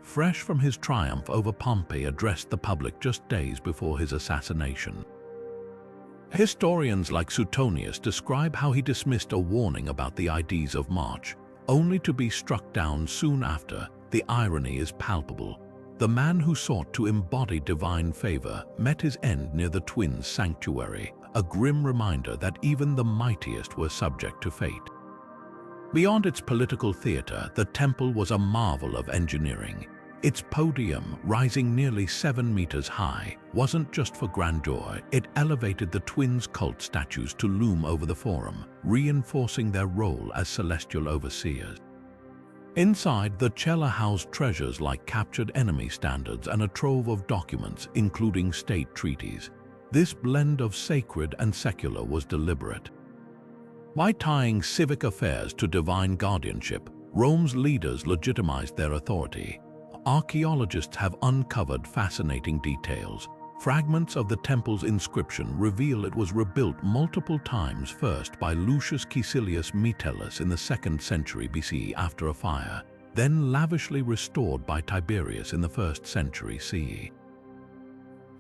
fresh from his triumph over Pompey, addressed the public just days before his assassination. Historians like Suetonius describe how he dismissed a warning about the Ides of March, only to be struck down soon after. The irony is palpable. The man who sought to embody divine favor met his end near the twins' sanctuary, a grim reminder that even the mightiest were subject to fate. Beyond its political theater, the temple was a marvel of engineering. Its podium, rising nearly 7 meters high, wasn't just for grandeur, it elevated the twins' cult statues to loom over the forum, reinforcing their role as celestial overseers. Inside, the cella housed treasures like captured enemy standards and a trove of documents, including state treaties. This blend of sacred and secular was deliberate. By tying civic affairs to divine guardianship, Rome's leaders legitimized their authority. Archaeologists have uncovered fascinating details. Fragments of the temple's inscription reveal it was rebuilt multiple times, first by Lucius Caecilius Metellus in the 2nd century BC after a fire, then lavishly restored by Tiberius in the 1st century CE.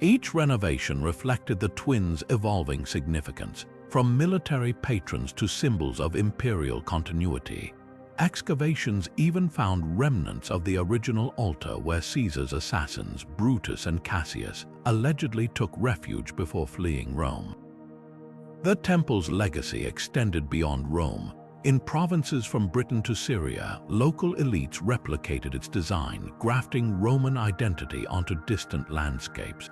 Each renovation reflected the twins' evolving significance, from military patrons to symbols of imperial continuity. Excavations even found remnants of the original altar where Caesar's assassins, Brutus and Cassius, allegedly took refuge before fleeing Rome. The temple's legacy extended beyond Rome. In provinces from Britain to Syria, local elites replicated its design, grafting Roman identity onto distant landscapes.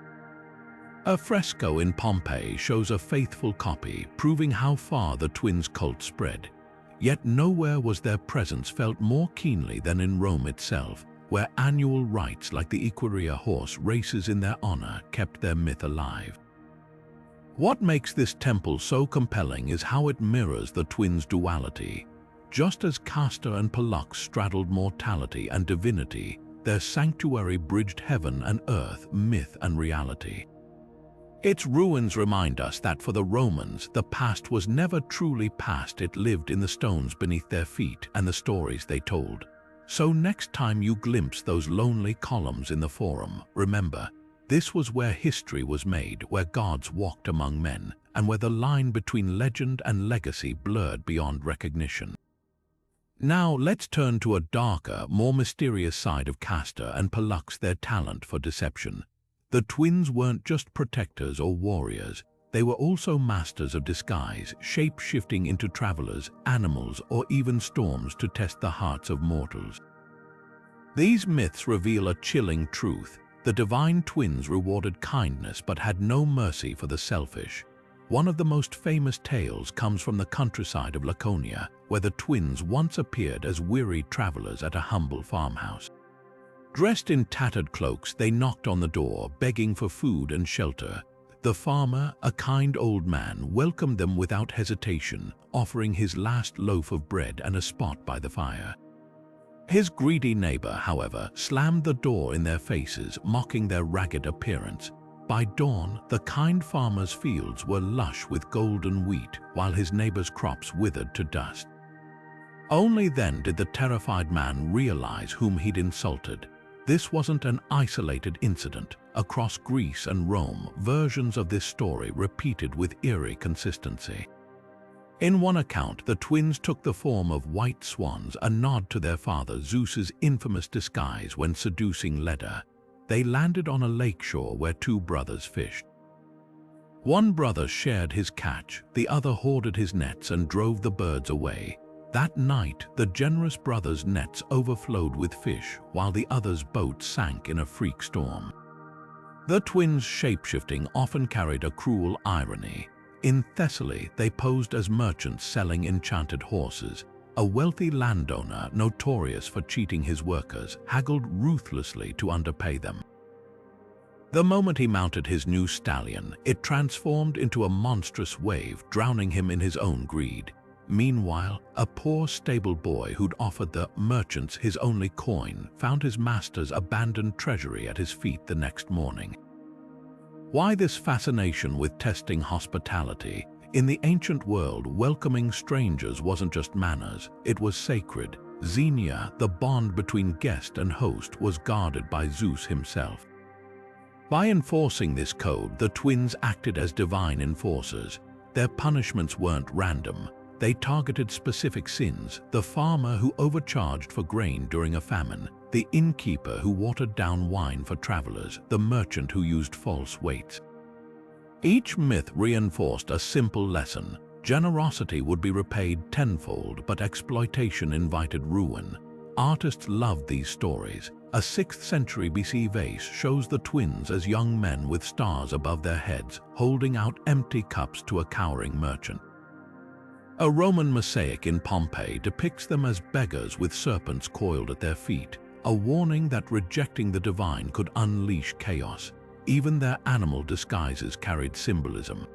A fresco in Pompeii shows a faithful copy, proving how far the twins' cult spread. Yet nowhere was their presence felt more keenly than in Rome itself, where annual rites like the Equirria horse races in their honor kept their myth alive. What makes this temple so compelling is how it mirrors the twins' duality. Just as Castor and Pollux straddled mortality and divinity, their sanctuary bridged heaven and earth, myth and reality. Its ruins remind us that for the Romans, the past was never truly past. It lived in the stones beneath their feet and the stories they told. So next time you glimpse those lonely columns in the Forum, remember, this was where history was made, where gods walked among men, and where the line between legend and legacy blurred beyond recognition. Now let's turn to a darker, more mysterious side of Castor and Pollux, their talent for deception. The twins weren't just protectors or warriors. They were also masters of disguise, shape-shifting into travelers, animals, or even storms to test the hearts of mortals. These myths reveal a chilling truth. The divine twins rewarded kindness but had no mercy for the selfish. One of the most famous tales comes from the countryside of Laconia, where the twins once appeared as weary travelers at a humble farmhouse. Dressed in tattered cloaks, they knocked on the door, begging for food and shelter. The farmer, a kind old man, welcomed them without hesitation, offering his last loaf of bread and a spot by the fire. His greedy neighbor, however, slammed the door in their faces, mocking their ragged appearance. By dawn, the kind farmer's fields were lush with golden wheat, while his neighbor's crops withered to dust. Only then did the terrified man realize whom he'd insulted. This wasn't an isolated incident. Across Greece and Rome, versions of this story repeated with eerie consistency. In one account, the twins took the form of white swans, a nod to their father Zeus's infamous disguise when seducing Leda. They landed on a lakeshore where two brothers fished. One brother shared his catch, the other hoarded his nets and drove the birds away. That night, the generous brother's nets overflowed with fish, while the other's boat sank in a freak storm. The twins' shapeshifting often carried a cruel irony. In Thessaly, they posed as merchants selling enchanted horses. A wealthy landowner, notorious for cheating his workers, haggled ruthlessly to underpay them. The moment he mounted his new stallion, it transformed into a monstrous wave, drowning him in his own greed. Meanwhile, a poor stable boy who'd offered the merchants his only coin found his master's abandoned treasury at his feet the next morning. Why this fascination with testing hospitality? In the ancient world, welcoming strangers wasn't just manners, it was sacred. Xenia, the bond between guest and host, was guarded by Zeus himself. By enforcing this code, the twins acted as divine enforcers. Their punishments weren't random. They targeted specific sins: the farmer who overcharged for grain during a famine, the innkeeper who watered down wine for travelers, the merchant who used false weights. Each myth reinforced a simple lesson: generosity would be repaid tenfold, but exploitation invited ruin. Artists loved these stories. A 6th century BC vase shows the twins as young men with stars above their heads, holding out empty cups to a cowering merchant. A Roman mosaic in Pompeii depicts them as beggars with serpents coiled at their feet, a warning that rejecting the divine could unleash chaos. Even their animal disguises carried symbolism.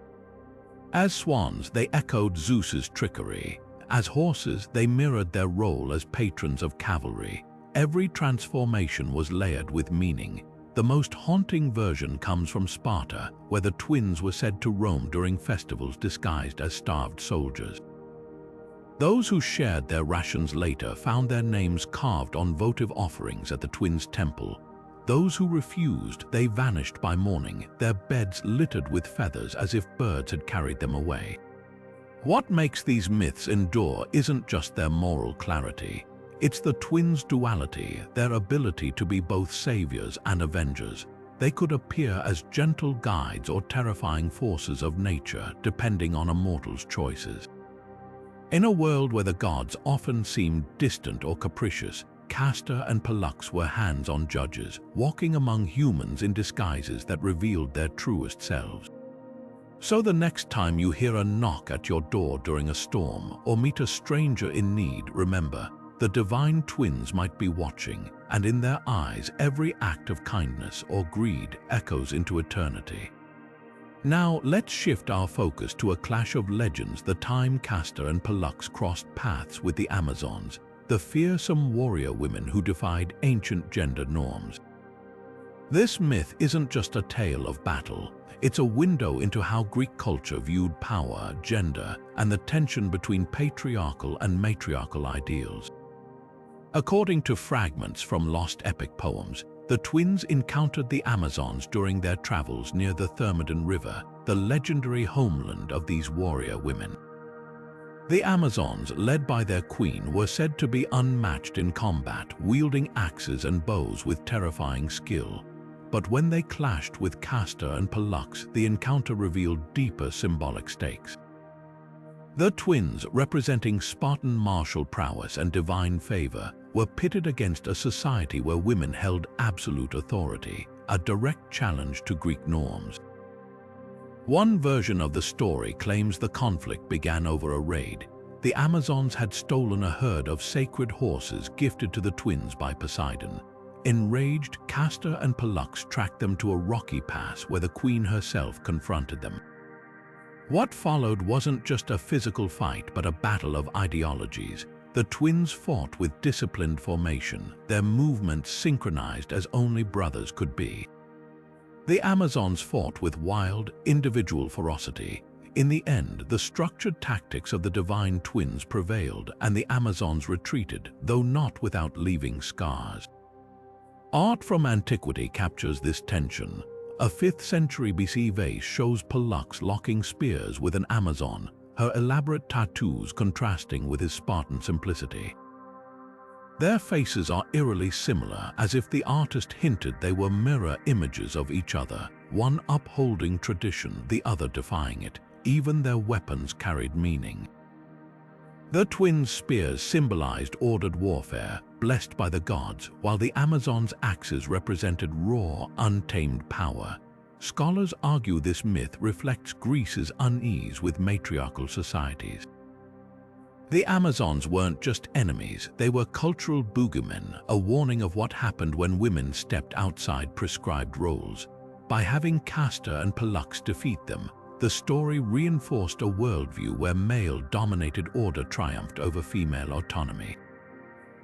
As swans, they echoed Zeus's trickery. As horses, they mirrored their role as patrons of cavalry. Every transformation was layered with meaning. The most haunting version comes from Sparta, where the twins were said to roam during festivals disguised as starved soldiers. Those who shared their rations later found their names carved on votive offerings at the twins' temple. Those who refused, they vanished by morning, their beds littered with feathers as if birds had carried them away. What makes these myths endure isn't just their moral clarity. It's the twins' duality, their ability to be both saviors and avengers. They could appear as gentle guides or terrifying forces of nature, depending on a mortal's choices. In a world where the gods often seemed distant or capricious, Castor and Pollux were hands-on judges, walking among humans in disguises that revealed their truest selves. So the next time you hear a knock at your door during a storm or meet a stranger in need, remember, the divine twins might be watching, and in their eyes every act of kindness or greed echoes into eternity. Now let's shift our focus to a clash of legends: the time Castor and Pollux crossed paths with the Amazons, the fearsome warrior women who defied ancient gender norms. This myth isn't just a tale of battle. It's a window into how Greek culture viewed power, gender, and the tension between patriarchal and matriarchal ideals. According to fragments from lost epic poems, the twins encountered the Amazons during their travels near the Thermodon River, the legendary homeland of these warrior women. The Amazons, led by their queen, were said to be unmatched in combat, wielding axes and bows with terrifying skill. But when they clashed with Castor and Pollux, the encounter revealed deeper symbolic stakes. The twins, representing Spartan martial prowess and divine favor, were pitted against a society where women held absolute authority, a direct challenge to Greek norms. One version of the story claims the conflict began over a raid. The Amazons had stolen a herd of sacred horses gifted to the twins by Poseidon. Enraged, Castor and Pollux tracked them to a rocky pass where the queen herself confronted them. What followed wasn't just a physical fight, but a battle of ideologies. The twins fought with disciplined formation, their movements synchronized as only brothers could be. The Amazons fought with wild, individual ferocity. In the end, the structured tactics of the divine twins prevailed, and the Amazons retreated, though not without leaving scars. Art from antiquity captures this tension. A 5th century BC vase shows Pollux locking spears with an Amazon, her elaborate tattoos contrasting with his Spartan simplicity. Their faces are eerily similar, as if the artist hinted they were mirror images of each other, one upholding tradition, the other defying it. Even their weapons carried meaning. The twins' spears symbolized ordered warfare, blessed by the gods, while the Amazons' axes represented raw, untamed power. Scholars argue this myth reflects Greece's unease with matriarchal societies. The Amazons weren't just enemies, they were cultural boogeymen, a warning of what happened when women stepped outside prescribed roles. By having Castor and Pollux defeat them, the story reinforced a worldview where male-dominated order triumphed over female autonomy.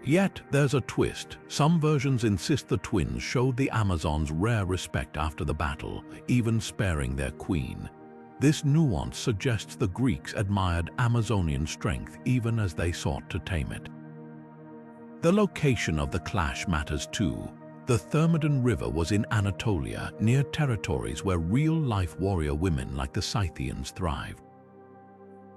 Yet, there's a twist. Some versions insist the twins showed the Amazons rare respect after the battle, even sparing their queen. This nuance suggests the Greeks admired Amazonian strength even as they sought to tame it. The location of the clash matters too. The Thermodon River was in Anatolia, near territories where real-life warrior women like the Scythians thrived.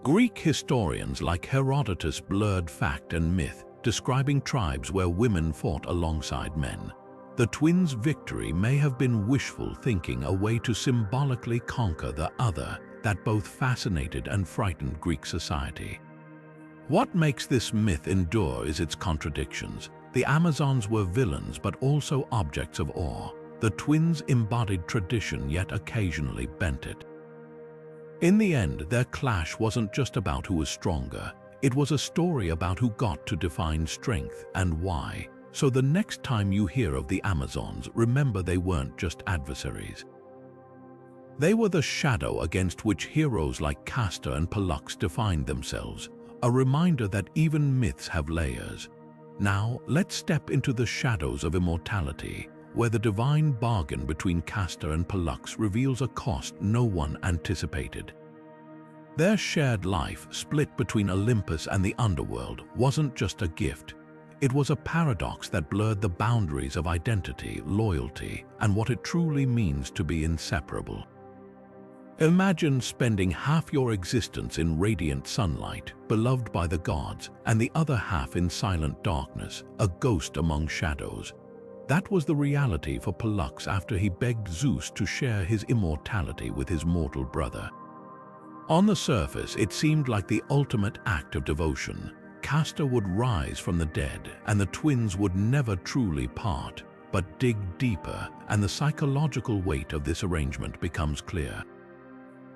Greek historians like Herodotus blurred fact and myth, describing tribes where women fought alongside men. The twins' victory may have been wishful thinking, a way to symbolically conquer the other that both fascinated and frightened Greek society. What makes this myth endure is its contradictions. The Amazons were villains but also objects of awe. The twins embodied tradition yet occasionally bent it. In the end, their clash wasn't just about who was stronger. It was a story about who got to define strength and why. So the next time you hear of the Amazons, remember they weren't just adversaries. They were the shadow against which heroes like Castor and Pollux defined themselves, a reminder that even myths have layers. Now, let's step into the shadows of immortality, where the divine bargain between Castor and Pollux reveals a cost no one anticipated. Their shared life, split between Olympus and the underworld, wasn't just a gift. It was a paradox that blurred the boundaries of identity, loyalty, and what it truly means to be inseparable. Imagine spending half your existence in radiant sunlight, beloved by the gods, and the other half in silent darkness, a ghost among shadows. That was the reality for Pollux after he begged Zeus to share his immortality with his mortal brother. On the surface, it seemed like the ultimate act of devotion. Castor would rise from the dead, and the twins would never truly part. But dig deeper, and the psychological weight of this arrangement becomes clear.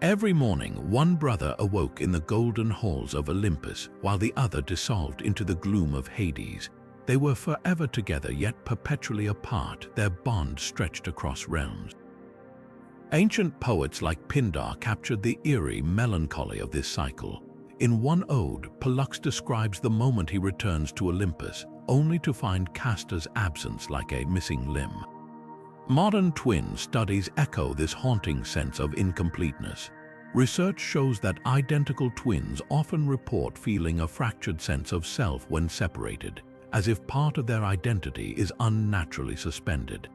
Every morning, one brother awoke in the golden halls of Olympus, while the other dissolved into the gloom of Hades. They were forever together, yet perpetually apart, their bond stretched across realms. Ancient poets like Pindar captured the eerie melancholy of this cycle. In one ode, Pollux describes the moment he returns to Olympus, only to find Castor's absence like a missing limb. Modern twin studies echo this haunting sense of incompleteness. Research shows that identical twins often report feeling a fractured sense of self when separated, as if part of their identity is unnaturally suspended.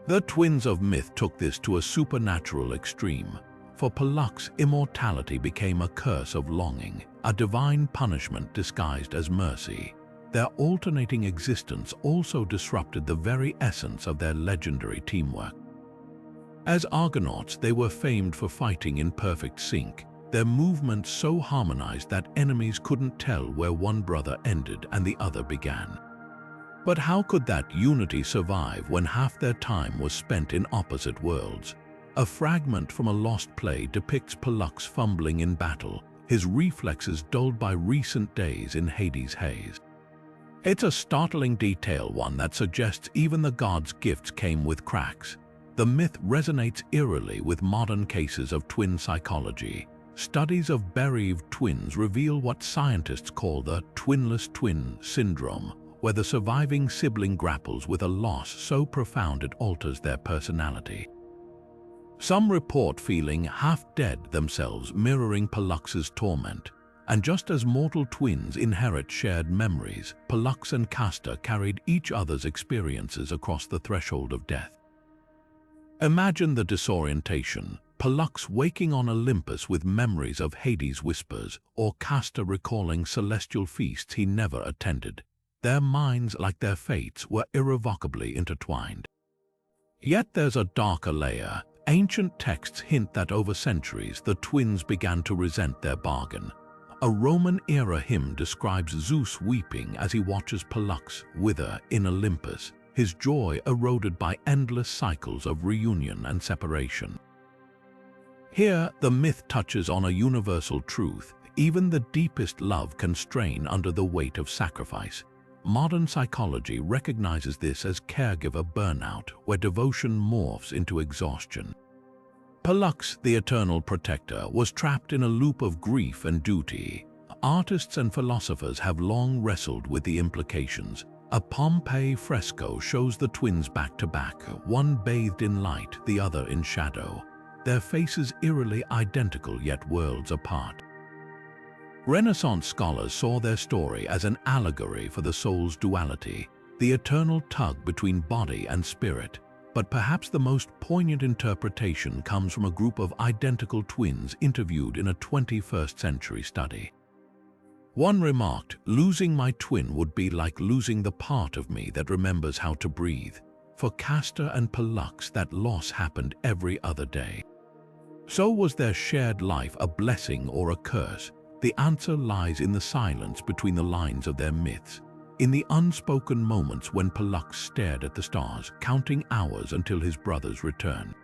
The twins of myth took this to a supernatural extreme. For Pollux, immortality became a curse of longing, a divine punishment disguised as mercy. Their alternating existence also disrupted the very essence of their legendary teamwork. As Argonauts, they were famed for fighting in perfect sync, their movements so harmonized that enemies couldn't tell where one brother ended and the other began. But how could that unity survive when half their time was spent in opposite worlds? A fragment from a lost play depicts Pollux fumbling in battle, his reflexes dulled by recent days in Hades' haze. It's a startling detail, one that suggests even the gods' gifts came with cracks. The myth resonates eerily with modern cases of twin psychology. Studies of bereaved twins reveal what scientists call the twinless twin syndrome, where the surviving sibling grapples with a loss so profound it alters their personality. Some report feeling half-dead themselves, mirroring Pollux's torment. And just as mortal twins inherit shared memories, Pollux and Castor carried each other's experiences across the threshold of death. Imagine the disorientation, Pollux waking on Olympus with memories of Hades' whispers, or Castor recalling celestial feasts he never attended. Their minds, like their fates, were irrevocably intertwined. Yet there's a darker layer. Ancient texts hint that over centuries the twins began to resent their bargain. A Roman-era hymn describes Zeus weeping as he watches Pollux wither in Olympus, his joy eroded by endless cycles of reunion and separation. Here, the myth touches on a universal truth: even the deepest love can strain under the weight of sacrifice. Modern psychology recognizes this as caregiver burnout, where devotion morphs into exhaustion. Pollux, the eternal protector, was trapped in a loop of grief and duty. Artists and philosophers have long wrestled with the implications. A Pompeii fresco shows the twins back to back, one bathed in light, the other in shadow. Their faces eerily identical yet worlds apart. Renaissance scholars saw their story as an allegory for the soul's duality, the eternal tug between body and spirit. But perhaps the most poignant interpretation comes from a group of identical twins interviewed in a 21st century study. One remarked, "Losing my twin would be like losing the part of me that remembers how to breathe." For Castor and Pollux, that loss happened every other day. So was their shared life a blessing or a curse? The answer lies in the silence between the lines of their myths, in the unspoken moments when Pollux stared at the stars, counting hours until his brother's return.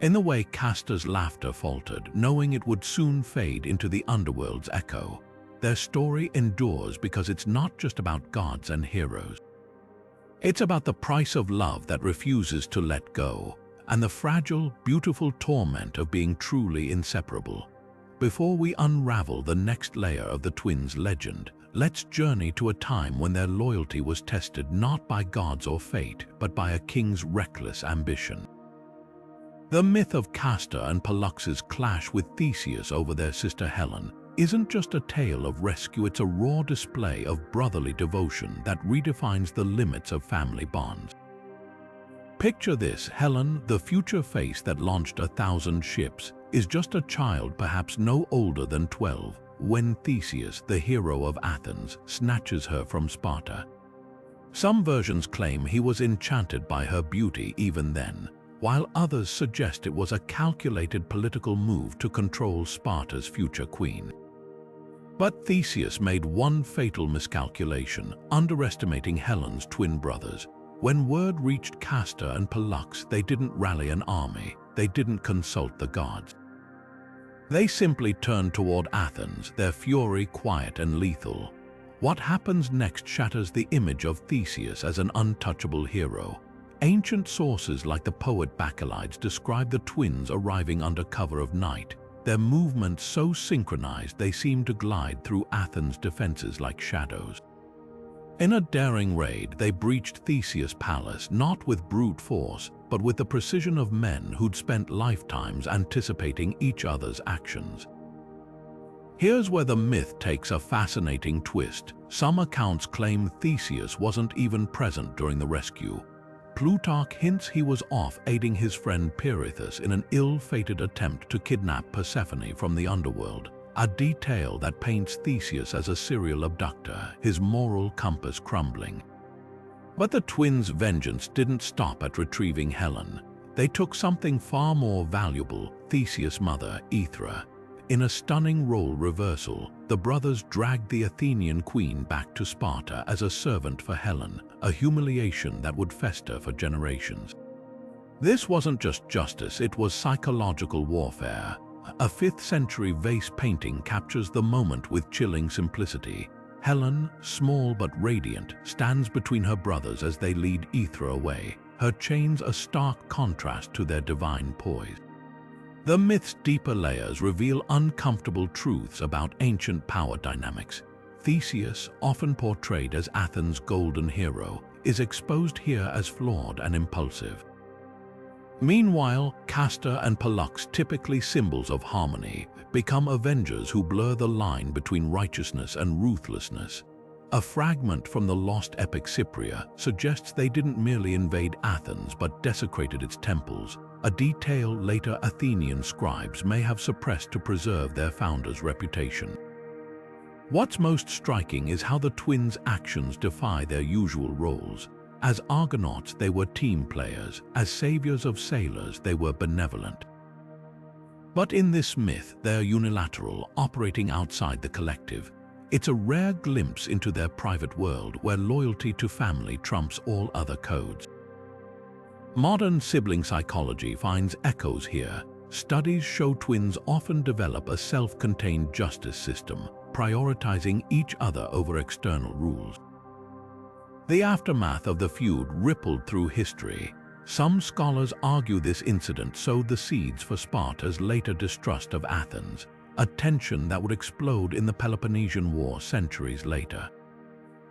In the way Castor's laughter faltered, knowing it would soon fade into the underworld's echo. Their story endures because it's not just about gods and heroes. It's about the price of love that refuses to let go, and the fragile, beautiful torment of being truly inseparable. Before we unravel the next layer of the twins' legend, let's journey to a time when their loyalty was tested not by gods or fate, but by a king's reckless ambition. The myth of Castor and Pollux's clash with Theseus over their sister Helen isn't just a tale of rescue, it's a raw display of brotherly devotion that redefines the limits of family bonds. Picture this: Helen, the future face that launched 1,000 ships, is just a child, perhaps no older than 12, when Theseus, the hero of Athens, snatches her from Sparta. Some versions claim he was enchanted by her beauty even then, while others suggest it was a calculated political move to control Sparta's future queen. But Theseus made one fatal miscalculation, underestimating Helen's twin brothers. When word reached Castor and Pollux, they didn't rally an army, they didn't consult the gods. They simply turned toward Athens, their fury quiet and lethal. What happens next shatters the image of Theseus as an untouchable hero. Ancient sources like the poet Bacchylides describe the twins arriving under cover of night, their movements so synchronized they seemed to glide through Athens' defenses like shadows. In a daring raid, they breached Theseus' palace, not with brute force, but with the precision of men who'd spent lifetimes anticipating each other's actions. Here's where the myth takes a fascinating twist. Some accounts claim Theseus wasn't even present during the rescue. Plutarch hints he was off aiding his friend Pirithous in an ill-fated attempt to kidnap Persephone from the underworld, a detail that paints Theseus as a serial abductor, his moral compass crumbling. But the twins' vengeance didn't stop at retrieving Helen. They took something far more valuable, Theseus' mother, Aethra. In a stunning role reversal, the brothers dragged the Athenian queen back to Sparta as a servant for Helen, a humiliation that would fester for generations. This wasn't just justice, it was psychological warfare. A 5th century vase painting captures the moment with chilling simplicity. Helen, small but radiant, stands between her brothers as they lead Aethra away, her chains a stark contrast to their divine poise. The myth's deeper layers reveal uncomfortable truths about ancient power dynamics. Theseus, often portrayed as Athens' golden hero, is exposed here as flawed and impulsive. Meanwhile, Castor and Pollux, typically symbols of harmony, become avengers who blur the line between righteousness and ruthlessness. A fragment from the lost epic Cypria suggests they didn't merely invade Athens but desecrated its temples, a detail later Athenian scribes may have suppressed to preserve their founder's reputation. What's most striking is how the twins' actions defy their usual roles. As Argonauts, they were team players. As saviors of sailors, they were benevolent. But in this myth, they're unilateral, operating outside the collective. It's a rare glimpse into their private world where loyalty to family trumps all other codes. Modern sibling psychology finds echoes here. Studies show twins often develop a self-contained justice system, prioritizing each other over external rules. The aftermath of the feud rippled through history. Some scholars argue this incident sowed the seeds for Sparta's later distrust of Athens, a tension that would explode in the Peloponnesian War centuries later.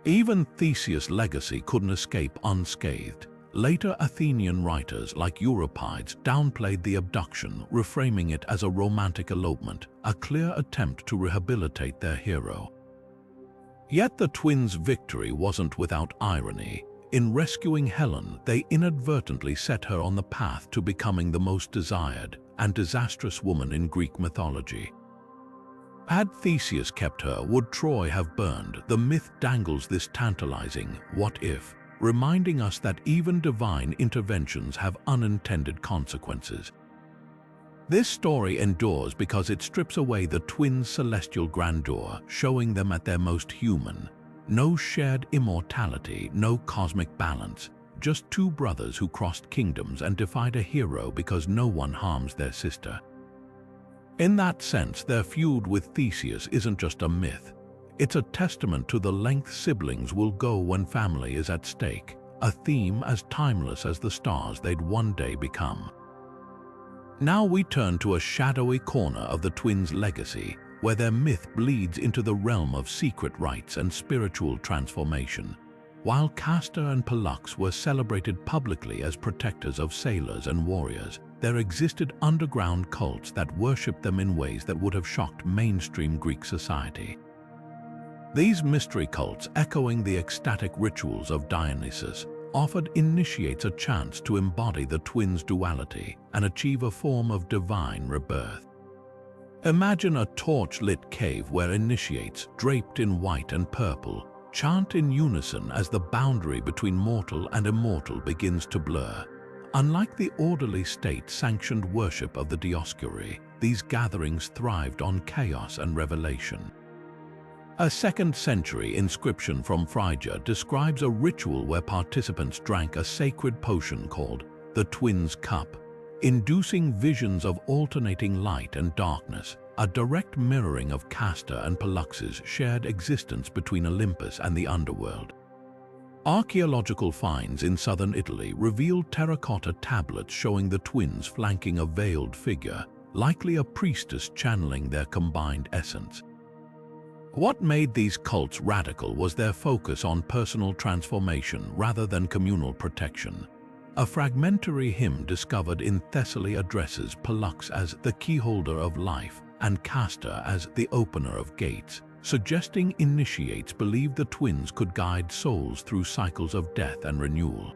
Even Theseus' legacy couldn't escape unscathed. Later Athenian writers like Euripides downplayed the abduction, reframing it as a romantic elopement, a clear attempt to rehabilitate their hero. Yet the twins' victory wasn't without irony. In rescuing Helen, they inadvertently set her on the path to becoming the most desired and disastrous woman in Greek mythology. Had Theseus kept her, would Troy have burned? The myth dangles this tantalizing "what if," reminding us that even divine interventions have unintended consequences. This story endures because it strips away the twins' celestial grandeur, showing them at their most human. No shared immortality, no cosmic balance, just two brothers who crossed kingdoms and defied a hero because no one harms their sister. In that sense, their feud with Theseus isn't just a myth. It's a testament to the length siblings will go when family is at stake, a theme as timeless as the stars they'd one day become. Now we turn to a shadowy corner of the twins' legacy, where their myth bleeds into the realm of secret rites and spiritual transformation. While Castor and Pollux were celebrated publicly as protectors of sailors and warriors, there existed underground cults that worshipped them in ways that would have shocked mainstream Greek society. These mystery cults, echoing the ecstatic rituals of Dionysus, offered initiates a chance to embody the twins' duality and achieve a form of divine rebirth. Imagine a torch-lit cave where initiates, draped in white and purple, chant in unison as the boundary between mortal and immortal begins to blur. Unlike the orderly state-sanctioned worship of the Dioscuri, these gatherings thrived on chaos and revelation. A 2nd century inscription from Phrygia describes a ritual where participants drank a sacred potion called the Twins' Cup, inducing visions of alternating light and darkness, a direct mirroring of Castor and Pollux's shared existence between Olympus and the underworld. Archaeological finds in southern Italy reveal terracotta tablets showing the twins flanking a veiled figure, likely a priestess channeling their combined essence. What made these cults radical was their focus on personal transformation rather than communal protection. A fragmentary hymn discovered in Thessaly addresses Pollux as the keyholder of life and Castor as the opener of gates, suggesting initiates believed the twins could guide souls through cycles of death and renewal.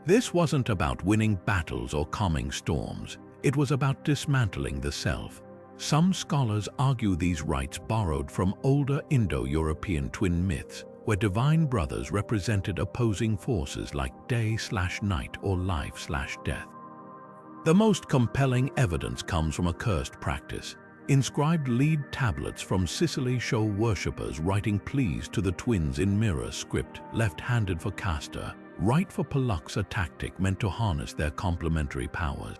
This wasn't about winning battles or calming storms. It was about dismantling the self. Some scholars argue these rites borrowed from older Indo-European twin myths, where divine brothers represented opposing forces like day/night or life/death. The most compelling evidence comes from a cursed practice. Inscribed lead tablets from Sicily show worshippers writing pleas to the twins in mirror script, left-handed for Castor, right for Pollux, a tactic meant to harness their complementary powers.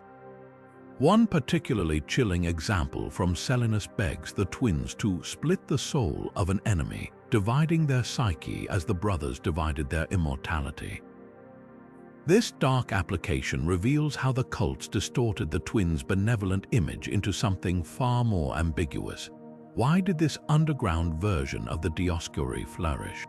One particularly chilling example from Selinus begs the twins to split the soul of an enemy, dividing their psyche as the brothers divided their immortality. This dark application reveals how the cults distorted the twins' benevolent image into something far more ambiguous. Why did this underground version of the Dioscuri flourish?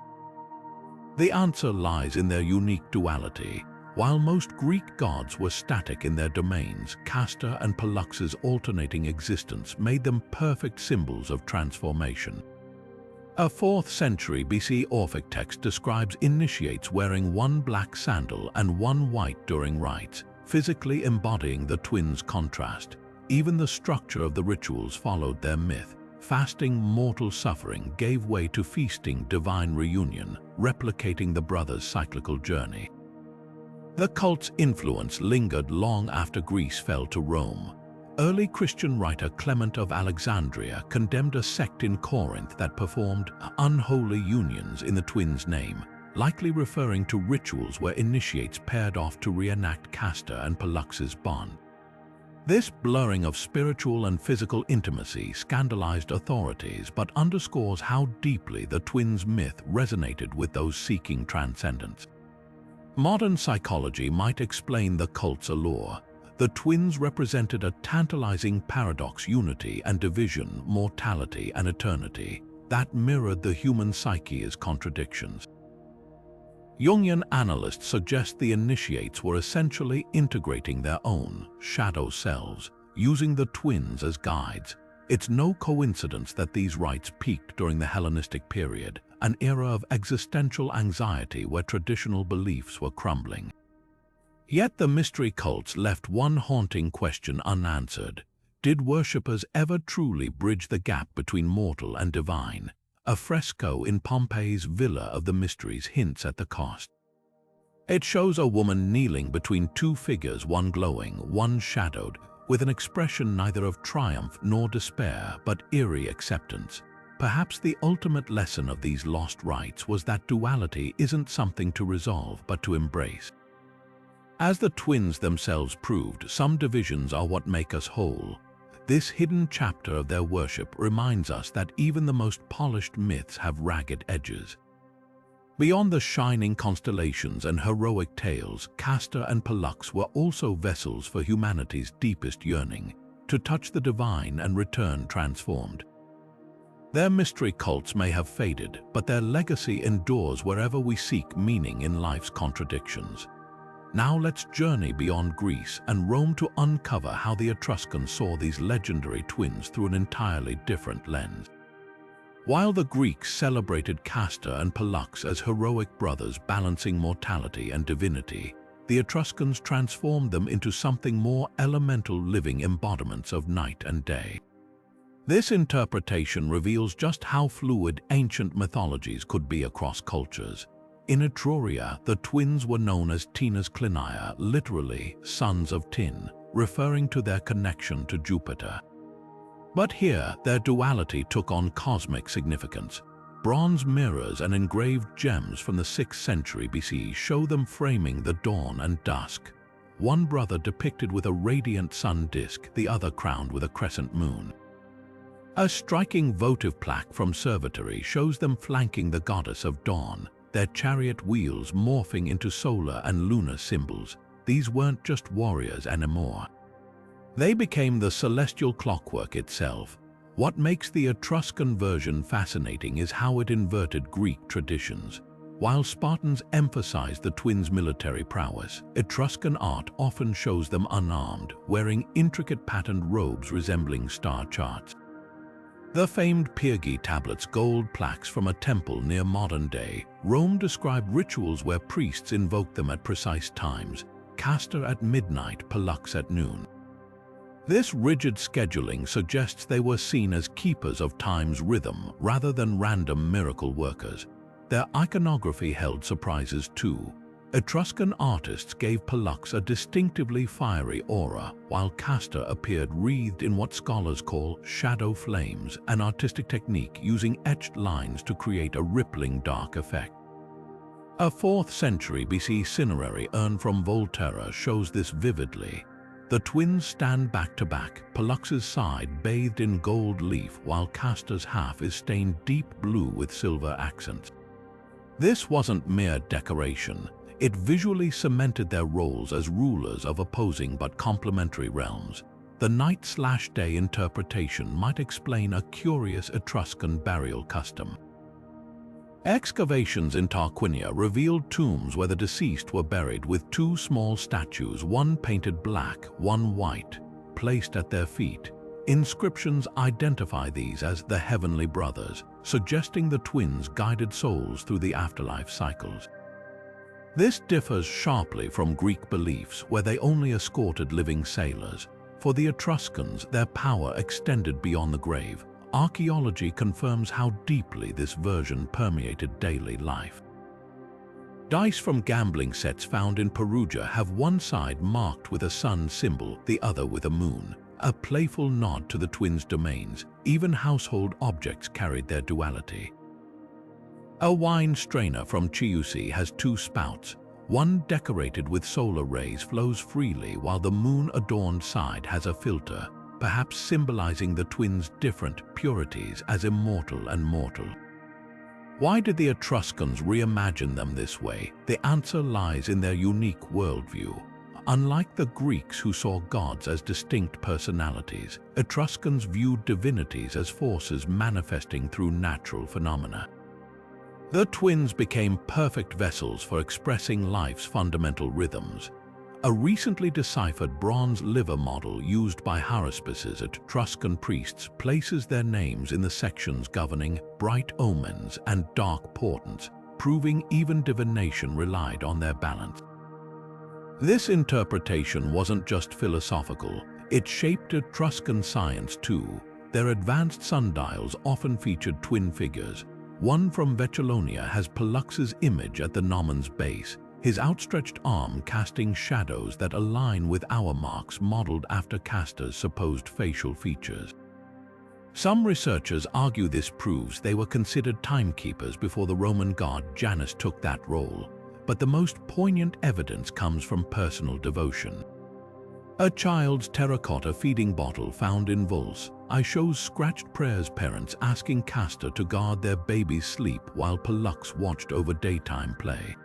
The answer lies in their unique duality. While most Greek gods were static in their domains, Castor and Pollux's alternating existence made them perfect symbols of transformation. A 4th century BC Orphic text describes initiates wearing one black sandal and one white during rites, physically embodying the twins' contrast. Even the structure of the rituals followed their myth. Fasting mortal suffering gave way to feasting divine reunion, replicating the brothers' cyclical journey. The cult's influence lingered long after Greece fell to Rome. Early Christian writer Clement of Alexandria condemned a sect in Corinth that performed unholy unions in the twins' name, likely referring to rituals where initiates paired off to reenact Castor and Pollux's bond. This blurring of spiritual and physical intimacy scandalized authorities but underscores how deeply the twins' myth resonated with those seeking transcendence. Modern psychology might explain the cult's allure. The twins represented a tantalizing paradox: unity and division, mortality and eternity, that mirrored the human psyche's contradictions. Jungian analysts suggest the initiates were essentially integrating their own shadow selves, using the twins as guides. It's no coincidence that these rites peaked during the Hellenistic period, an era of existential anxiety where traditional beliefs were crumbling. Yet the mystery cults left one haunting question unanswered. Did worshippers ever truly bridge the gap between mortal and divine? A fresco in Pompeii's Villa of the Mysteries hints at the cost. It shows a woman kneeling between two figures, one glowing, one shadowed, with an expression neither of triumph nor despair but eerie acceptance. Perhaps the ultimate lesson of these lost rites was that duality isn't something to resolve but to embrace. As the twins themselves proved, some divisions are what make us whole. This hidden chapter of their worship reminds us that even the most polished myths have ragged edges. Beyond the shining constellations and heroic tales, Castor and Pollux were also vessels for humanity's deepest yearning, to touch the divine and return transformed. Their mystery cults may have faded, but their legacy endures wherever we seek meaning in life's contradictions. Now let's journey beyond Greece and Rome to uncover how the Etruscans saw these legendary twins through an entirely different lens. While the Greeks celebrated Castor and Pollux as heroic brothers balancing mortality and divinity, the Etruscans transformed them into something more elemental, living embodiments of night and day. This interpretation reveals just how fluid ancient mythologies could be across cultures. In Etruria, the twins were known as Tinas Clinia, literally sons of tin, referring to their connection to Jupiter. But here, their duality took on cosmic significance. Bronze mirrors and engraved gems from the 6th century BC show them framing the dawn and dusk. One brother depicted with a radiant sun disk, the other crowned with a crescent moon. A striking votive plaque from Servitory shows them flanking the goddess of dawn, their chariot wheels morphing into solar and lunar symbols. These weren't just warriors anymore. They became the celestial clockwork itself. What makes the Etruscan version fascinating is how it inverted Greek traditions. While Spartans emphasized the twins' military prowess, Etruscan art often shows them unarmed, wearing intricate patterned robes resembling star charts. The famed Pyrgi tablets, gold plaques from a temple near modern-day Rome, describe rituals where priests invoked them at precise times, Castor at midnight, Pollux at noon. This rigid scheduling suggests they were seen as keepers of time's rhythm rather than random miracle workers. Their iconography held surprises too. Etruscan artists gave Pollux a distinctively fiery aura, while Castor appeared wreathed in what scholars call shadow flames, an artistic technique using etched lines to create a rippling dark effect. A 4th century BC cinerary urn from Volterra shows this vividly. The twins stand back to back, Pollux's side bathed in gold leaf while Castor's half is stained deep blue with silver accents. This wasn't mere decoration. It visually cemented their roles as rulers of opposing but complementary realms. The night/day interpretation might explain a curious Etruscan burial custom. Excavations in Tarquinia revealed tombs where the deceased were buried with 2 small statues, one painted black, one white, placed at their feet. Inscriptions identify these as the Heavenly Brothers, suggesting the twins guided souls through the afterlife cycles. This differs sharply from Greek beliefs, where they only escorted living sailors. For the Etruscans, their power extended beyond the grave. Archaeology confirms how deeply this version permeated daily life. Dice from gambling sets found in Perugia have one side marked with a sun symbol, the other with a moon, a playful nod to the twins' domains. Even household objects carried their duality. A wine strainer from Chiusi has 2 spouts. One decorated with solar rays flows freely, while the moon-adorned side has a filter, perhaps symbolizing the twins' different purities as immortal and mortal. Why did the Etruscans reimagine them this way? The answer lies in their unique worldview. Unlike the Greeks, who saw gods as distinct personalities, Etruscans viewed divinities as forces manifesting through natural phenomena. The twins became perfect vessels for expressing life's fundamental rhythms. A recently deciphered bronze liver model used by haruspices at Etruscan priests places their names in the sections governing bright omens and dark portents, proving even divination relied on their balance. This interpretation wasn't just philosophical, it shaped Etruscan science too. Their advanced sundials often featured twin figures. One from Vecchilonia has Pollux's image at the gnomon's base, his outstretched arm casting shadows that align with hour marks modeled after Castor's supposed facial features. Some researchers argue this proves they were considered timekeepers before the Roman god Janus took that role, but the most poignant evidence comes from personal devotion. A child's terracotta feeding bottle found in Vulce shows scratched prayers, parents asking Castor to guard their baby's sleep while Pollux watched over daytime play.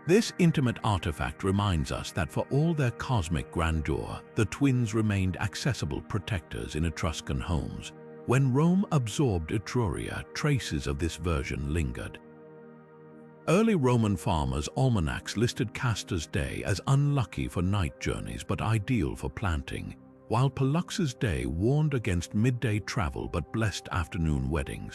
This intimate artifact reminds us that for all their cosmic grandeur, the twins remained accessible protectors in Etruscan homes. When Rome absorbed Etruria, traces of this version lingered. Early Roman farmers' almanacs listed Castor's day as unlucky for night journeys but ideal for planting, while Pollux's day warned against midday travel but blessed afternoon weddings.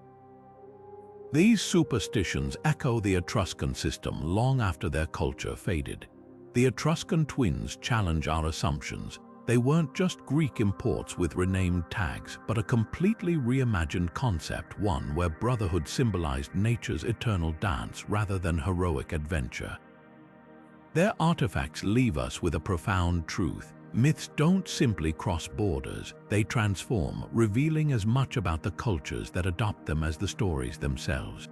These superstitions echo the Etruscan system long after their culture faded. The Etruscan twins challenge our assumptions. They weren't just Greek imports with renamed tags, but a completely reimagined concept, one where brotherhood symbolized nature's eternal dance rather than heroic adventure. Their artifacts leave us with a profound truth. Myths don't simply cross borders, they transform, revealing as much about the cultures that adopt them as the stories themselves.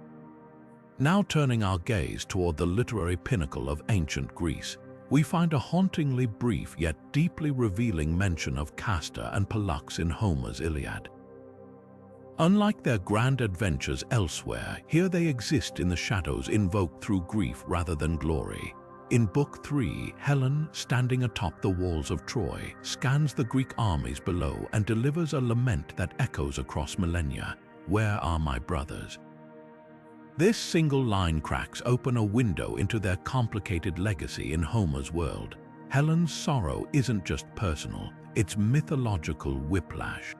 Now turning our gaze toward the literary pinnacle of ancient Greece, we find a hauntingly brief yet deeply revealing mention of Castor and Pollux in Homer's Iliad. Unlike their grand adventures elsewhere, here they exist in the shadows, invoked through grief rather than glory. In Book 3, Helen, standing atop the walls of Troy, scans the Greek armies below and delivers a lament that echoes across millennia. "Where are my brothers?" This single line cracks open a window into their complicated legacy in Homer's world. Helen's sorrow isn't just personal, it's mythological whiplash.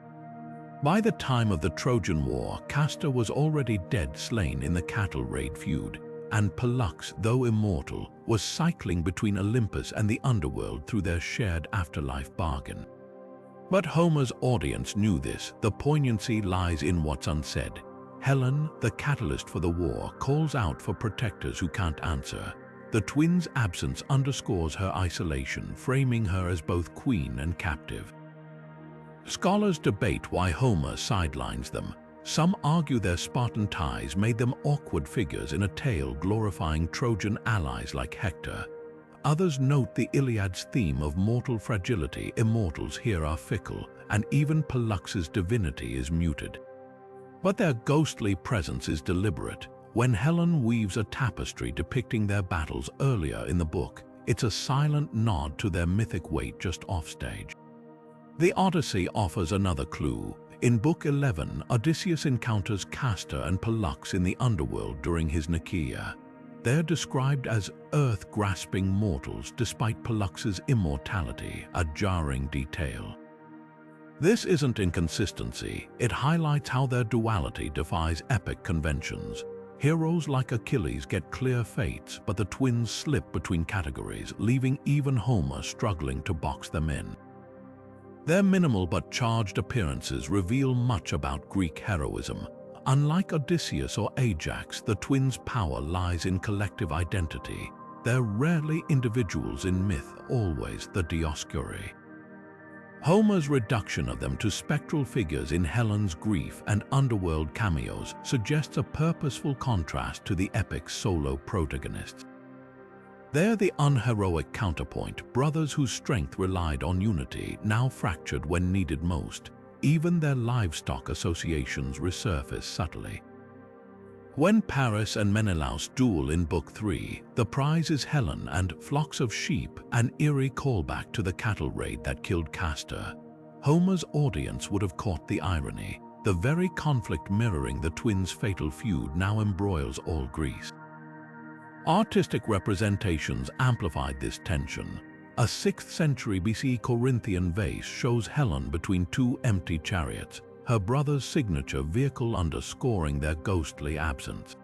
By the time of the Trojan War, Castor was already dead, slain in the cattle raid feud. and Pollux, though immortal, was cycling between Olympus and the underworld through their shared afterlife bargain. But Homer's audience knew this. The poignancy lies in what's unsaid. Helen, the catalyst for the war, calls out for protectors who can't answer. The twins' absence underscores her isolation, framing her as both queen and captive. Scholars debate why Homer sidelines them. Some argue their Spartan ties made them awkward figures in a tale glorifying Trojan allies like Hector. Others note the Iliad's theme of mortal fragility. Immortals here are fickle, and even Pollux's divinity is muted. But their ghostly presence is deliberate. When Helen weaves a tapestry depicting their battles earlier in the book, it's a silent nod to their mythic weight just offstage. The Odyssey offers another clue. In Book 11, Odysseus encounters Castor and Pollux in the underworld during his Nicaea. They're described as earth-grasping mortals despite Pollux's immortality, a jarring detail. This isn't inconsistency, it highlights how their duality defies epic conventions. Heroes like Achilles get clear fates, but the twins slip between categories, leaving even Homer struggling to box them in. Their minimal but charged appearances reveal much about Greek heroism. Unlike Odysseus or Ajax, the twins' power lies in collective identity. They're rarely individuals in myth, always the Dioscuri. Homer's reduction of them to spectral figures in Helen's grief and underworld cameos suggests a purposeful contrast to the epic's solo protagonists. They're the unheroic counterpoint, brothers whose strength relied on unity, now fractured when needed most. Even their livestock associations resurface subtly. When Paris and Menelaus duel in Book 3, the prize is Helen and flocks of sheep, an eerie callback to the cattle raid that killed Castor. Homer's audience would have caught the irony. The very conflict mirroring the twins' fatal feud now embroils all Greece. Artistic representations amplified this tension. A 6th century BC Corinthian vase shows Helen between two empty chariots, her brother's signature vehicle underscoring their ghostly absence.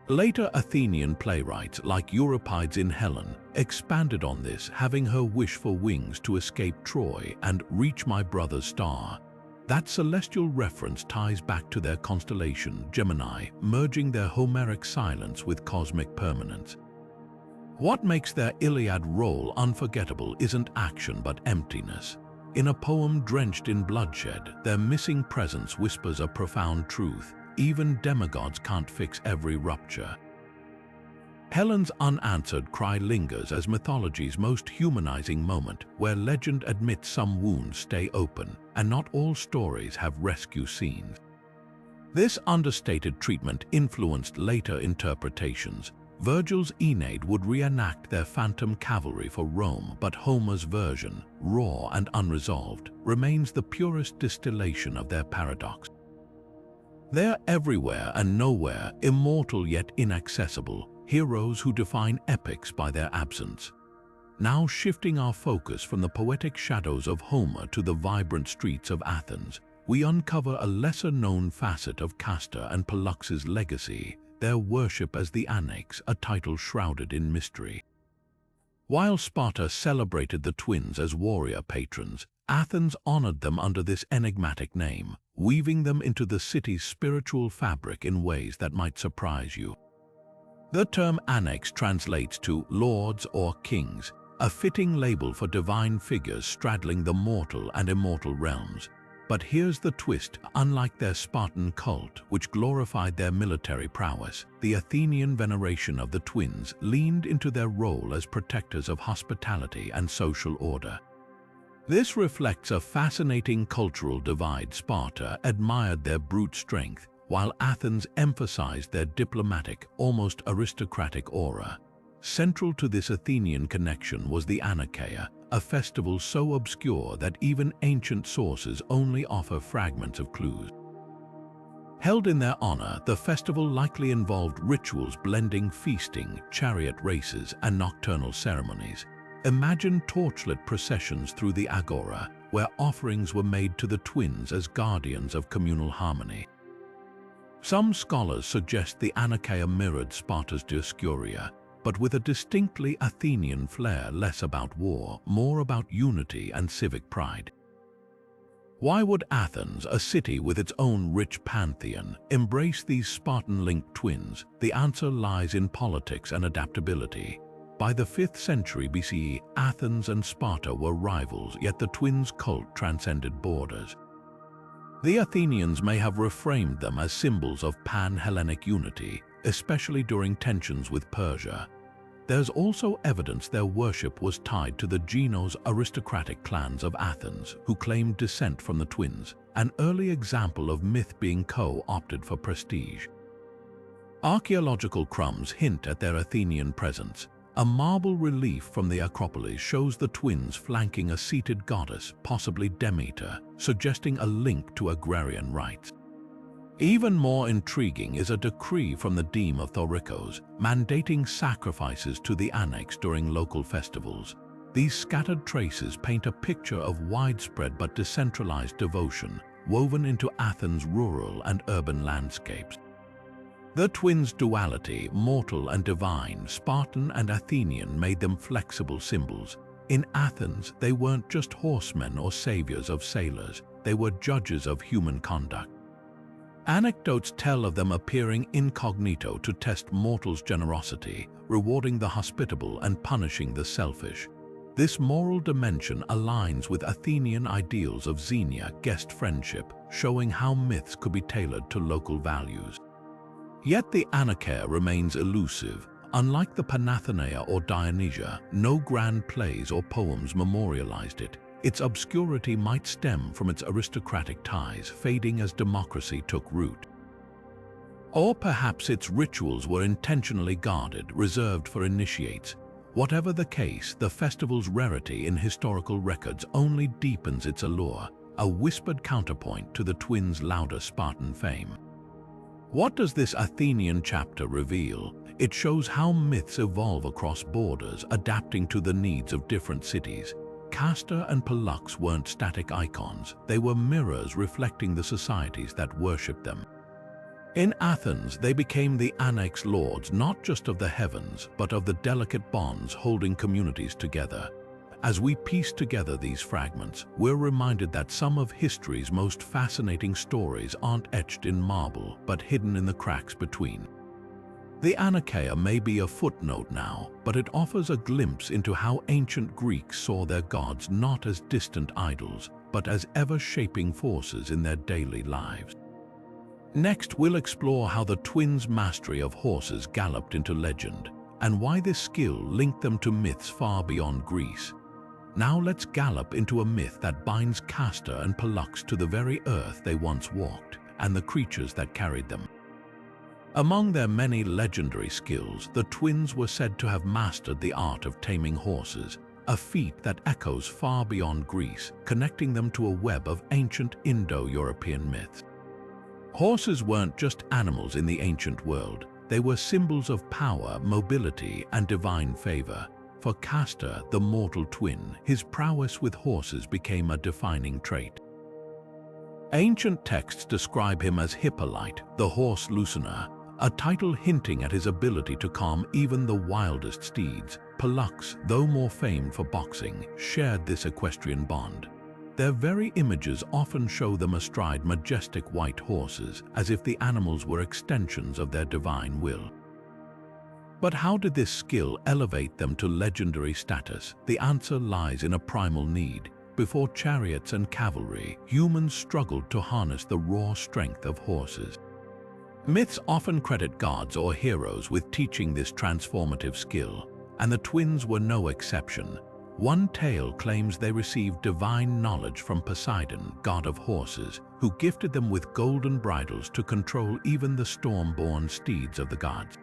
Later Athenian playwrights, like Euripides in Helen, expanded on this, having her wish for wings to escape Troy and reach my brother's star. That celestial reference ties back to their constellation, Gemini, merging their Homeric silence with cosmic permanence. What makes their Iliad role unforgettable isn't action but emptiness. In a poem drenched in bloodshed, their missing presence whispers a profound truth. Even demigods can't fix every rupture. Helen's unanswered cry lingers as mythology's most humanizing moment, where legend admits some wounds stay open, and not all stories have rescue scenes. This understated treatment influenced later interpretations. Virgil's Aeneid would reenact their phantom cavalry for Rome, but Homer's version, raw and unresolved, remains the purest distillation of their paradox. They're everywhere and nowhere, immortal yet inaccessible, heroes who define epics by their absence. Now shifting our focus from the poetic shadows of Homer to the vibrant streets of Athens, we uncover a lesser-known facet of Castor and Pollux's legacy, their worship as the Anax, a title shrouded in mystery. While Sparta celebrated the twins as warrior patrons, Athens honored them under this enigmatic name, weaving them into the city's spiritual fabric in ways that might surprise you. The term Anax translates to lords or kings, a fitting label for divine figures straddling the mortal and immortal realms. But here's the twist: unlike their Spartan cult, which glorified their military prowess, the Athenian veneration of the twins leaned into their role as protectors of hospitality and social order. This reflects a fascinating cultural divide. Sparta admired their brute strength, while Athens emphasized their diplomatic, almost aristocratic aura. Central to this Athenian connection was the Anakeia, a festival so obscure that even ancient sources only offer fragments of clues. Held in their honor, the festival likely involved rituals blending feasting, chariot races, and nocturnal ceremonies. Imagine torchlit processions through the agora, where offerings were made to the twins as guardians of communal harmony. Some scholars suggest the Anachaea mirrored Sparta's Dioscuria, but with a distinctly Athenian flair, less about war, more about unity and civic pride. Why would Athens, a city with its own rich pantheon, embrace these Spartan-linked twins? The answer lies in politics and adaptability. By the 5th century BCE, Athens and Sparta were rivals, yet the twins' cult transcended borders. The Athenians may have reframed them as symbols of pan-Hellenic unity, especially during tensions with Persia. There's also evidence their worship was tied to the Genos aristocratic clans of Athens, who claimed descent from the twins, an early example of myth being co-opted for prestige. Archaeological crumbs hint at their Athenian presence. A marble relief from the Acropolis shows the twins flanking a seated goddess, possibly Demeter, suggesting a link to agrarian rites. Even more intriguing is a decree from the Deme of Thorikos, mandating sacrifices to the Anax during local festivals. These scattered traces paint a picture of widespread but decentralized devotion, woven into Athens' rural and urban landscapes. The twins' duality, mortal and divine, Spartan and Athenian, made them flexible symbols. In Athens, they weren't just horsemen or saviors of sailors, they were judges of human conduct. Anecdotes tell of them appearing incognito to test mortals' generosity, rewarding the hospitable and punishing the selfish. This moral dimension aligns with Athenian ideals of xenia, guest friendship, showing how myths could be tailored to local values. Yet the Anachaea remains elusive. Unlike the Panathenaea or Dionysia, no grand plays or poems memorialized it. Its obscurity might stem from its aristocratic ties, fading as democracy took root. Or perhaps its rituals were intentionally guarded, reserved for initiates. Whatever the case, the festival's rarity in historical records only deepens its allure, a whispered counterpoint to the twins' louder Spartan fame. What does this Athenian chapter reveal? It shows how myths evolve across borders, adapting to the needs of different cities. Castor and Pollux weren't static icons, they were mirrors reflecting the societies that worshipped them. In Athens, they became the Anax lords not just of the heavens, but of the delicate bonds holding communities together. As we piece together these fragments, we're reminded that some of history's most fascinating stories aren't etched in marble, but hidden in the cracks between. The Anachaea may be a footnote now, but it offers a glimpse into how ancient Greeks saw their gods not as distant idols, but as ever-shaping forces in their daily lives. Next, we'll explore how the twins' mastery of horses galloped into legend, and why this skill linked them to myths far beyond Greece. Now let's gallop into a myth that binds Castor and Pollux to the very earth they once walked, and the creatures that carried them. Among their many legendary skills, the twins were said to have mastered the art of taming horses, a feat that echoes far beyond Greece, connecting them to a web of ancient Indo-European myths. Horses weren't just animals in the ancient world, they were symbols of power, mobility, and divine favor. For Castor, the mortal twin, his prowess with horses became a defining trait. Ancient texts describe him as Hippolyte, the horse loosener, a title hinting at his ability to calm even the wildest steeds. Pollux, though more famed for boxing, shared this equestrian bond. Their very images often show them astride majestic white horses, as if the animals were extensions of their divine will. But how did this skill elevate them to legendary status? The answer lies in a primal need. Before chariots and cavalry, humans struggled to harness the raw strength of horses. Myths often credit gods or heroes with teaching this transformative skill, and the twins were no exception. One tale claims they received divine knowledge from Poseidon, god of horses, who gifted them with golden bridles to control even the storm-born steeds of the gods.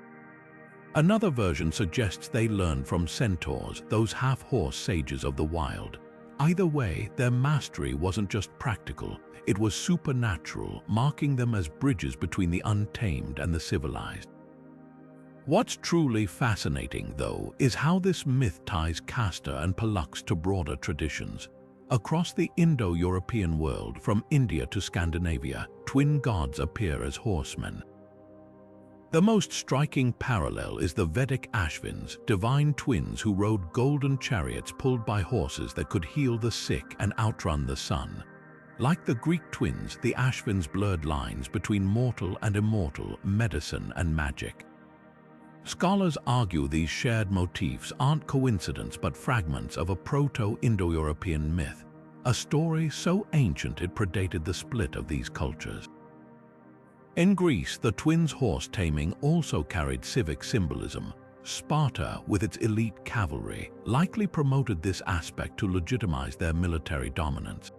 Another version suggests they learned from centaurs, those half-horse sages of the wild. Either way, their mastery wasn't just practical, it was supernatural, marking them as bridges between the untamed and the civilized. What's truly fascinating, though, is how this myth ties Castor and Pollux to broader traditions. Across the Indo-European world, from India to Scandinavia, twin gods appear as horsemen. The most striking parallel is the Vedic Ashvins, divine twins who rode golden chariots pulled by horses that could heal the sick and outrun the sun. Like the Greek twins, the Ashvins blurred lines between mortal and immortal, medicine and magic. Scholars argue these shared motifs aren't coincidence but fragments of a Proto-Indo-European myth, a story so ancient it predated the split of these cultures. In Greece, the twins' horse taming also carried civic symbolism. Sparta, with its elite cavalry, likely promoted this aspect to legitimize their military dominance.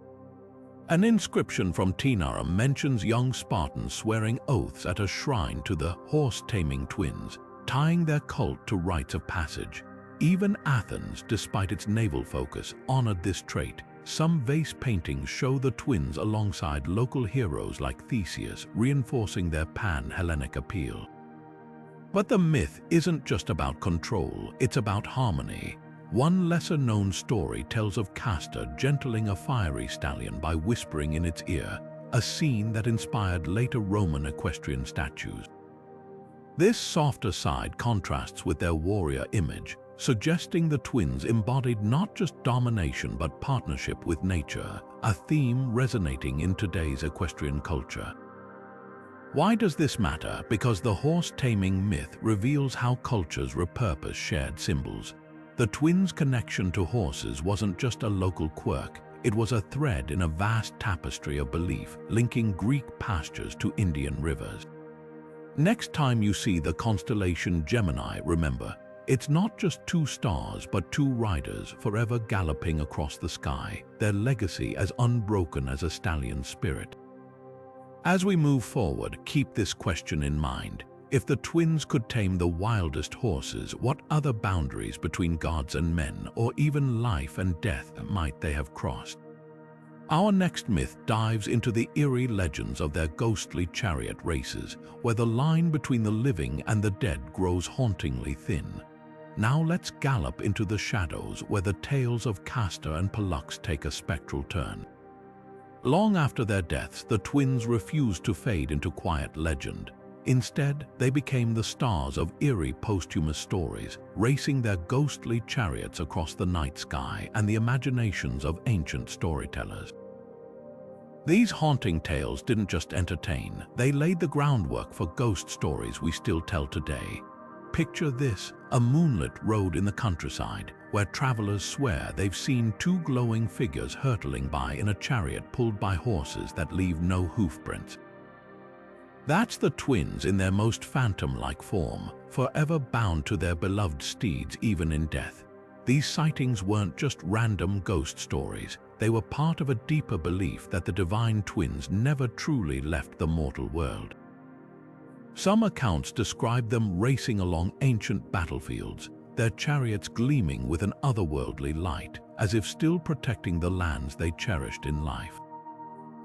An inscription from Tinarum mentions young Spartans swearing oaths at a shrine to the horse-taming twins, tying their cult to rites of passage. Even Athens, despite its naval focus, honored this trait. Some vase paintings show the twins alongside local heroes like Theseus, reinforcing their pan-Hellenic appeal. But the myth isn't just about control, it's about harmony. One lesser-known story tells of Castor gentling a fiery stallion by whispering in its ear, a scene that inspired later Roman equestrian statues. This softer side contrasts with their warrior image, suggesting the twins embodied not just domination but partnership with nature, a theme resonating in today's equestrian culture. Why does this matter? Because the horse-taming myth reveals how cultures repurpose shared symbols. The twins' connection to horses wasn't just a local quirk, it was a thread in a vast tapestry of belief, linking Greek pastures to Indian rivers. Next time you see the constellation Gemini, remember, it's not just two stars but two riders forever galloping across the sky, their legacy as unbroken as a stallion's spirit. As we move forward, keep this question in mind. If the twins could tame the wildest horses, what other boundaries between gods and men, or even life and death, might they have crossed? Our next myth dives into the eerie legends of their ghostly chariot races, where the line between the living and the dead grows hauntingly thin. Now let's gallop into the shadows where the tales of Castor and Pollux take a spectral turn. Long after their deaths, the twins refused to fade into quiet legend. Instead, they became the stars of eerie posthumous stories, racing their ghostly chariots across the night sky and the imaginations of ancient storytellers. These haunting tales didn't just entertain, they laid the groundwork for ghost stories we still tell today. Picture this, a moonlit road in the countryside, where travelers swear they've seen two glowing figures hurtling by in a chariot pulled by horses that leave no hoofprints. That's the twins in their most phantom-like form, forever bound to their beloved steeds even in death. These sightings weren't just random ghost stories, they were part of a deeper belief that the divine twins never truly left the mortal world. Some accounts describe them racing along ancient battlefields, their chariots gleaming with an otherworldly light, as if still protecting the lands they cherished in life.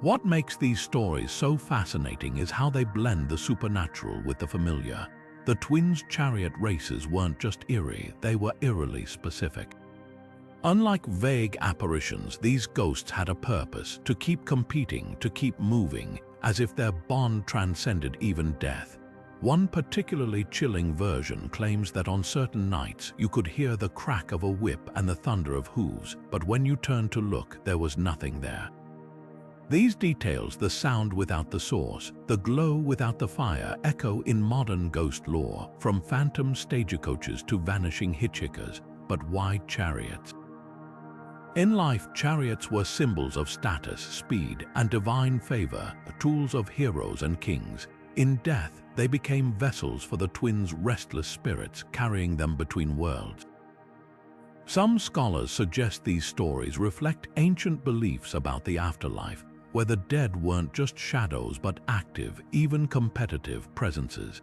What makes these stories so fascinating is how they blend the supernatural with the familiar. The twins' chariot races weren't just eerie, they were eerily specific. Unlike vague apparitions, these ghosts had a purpose: to keep competing, to keep moving, as if their bond transcended even death. One particularly chilling version claims that on certain nights you could hear the crack of a whip and the thunder of hooves, but when you turned to look, there was nothing there. These details, the sound without the source, the glow without the fire, echo in modern ghost lore, from phantom stagecoaches to vanishing hitchhikers. But why chariots? In life, chariots were symbols of status, speed, and divine favor, tools of heroes and kings. In death, they became vessels for the twins' restless spirits, carrying them between worlds. Some scholars suggest these stories reflect ancient beliefs about the afterlife, where the dead weren't just shadows but active, even competitive presences.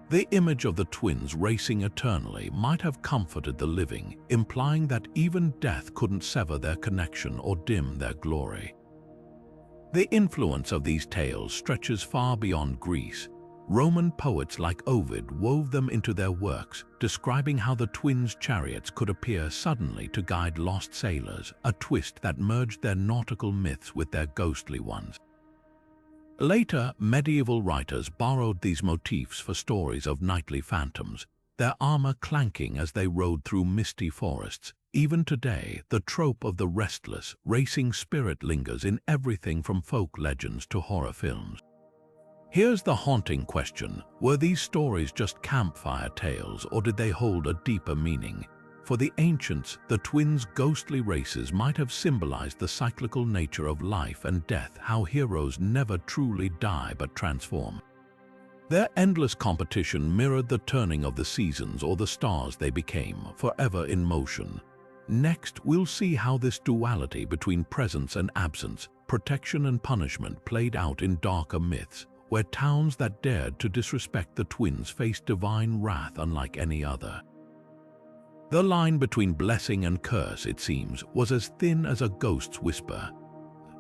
The image of the twins racing eternally might have comforted the living, implying that even death couldn't sever their connection or dim their glory. The influence of these tales stretches far beyond Greece. Roman poets like Ovid wove them into their works, describing how the twins' chariots could appear suddenly to guide lost sailors, a twist that merged their nautical myths with their ghostly ones. Later, medieval writers borrowed these motifs for stories of nightly phantoms, their armor clanking as they rode through misty forests. Even today, the trope of the restless, racing spirit lingers in everything from folk legends to horror films. Here's the haunting question: were these stories just campfire tales, or did they hold a deeper meaning? For the ancients, the twins' ghostly races might have symbolized the cyclical nature of life and death, how heroes never truly die but transform. Their endless competition mirrored the turning of the seasons or the stars they became, forever in motion. Next, we'll see how this duality between presence and absence, protection and punishment played out in darker myths, where towns that dared to disrespect the twins faced divine wrath unlike any other. The line between blessing and curse, it seems, was as thin as a ghost's whisper.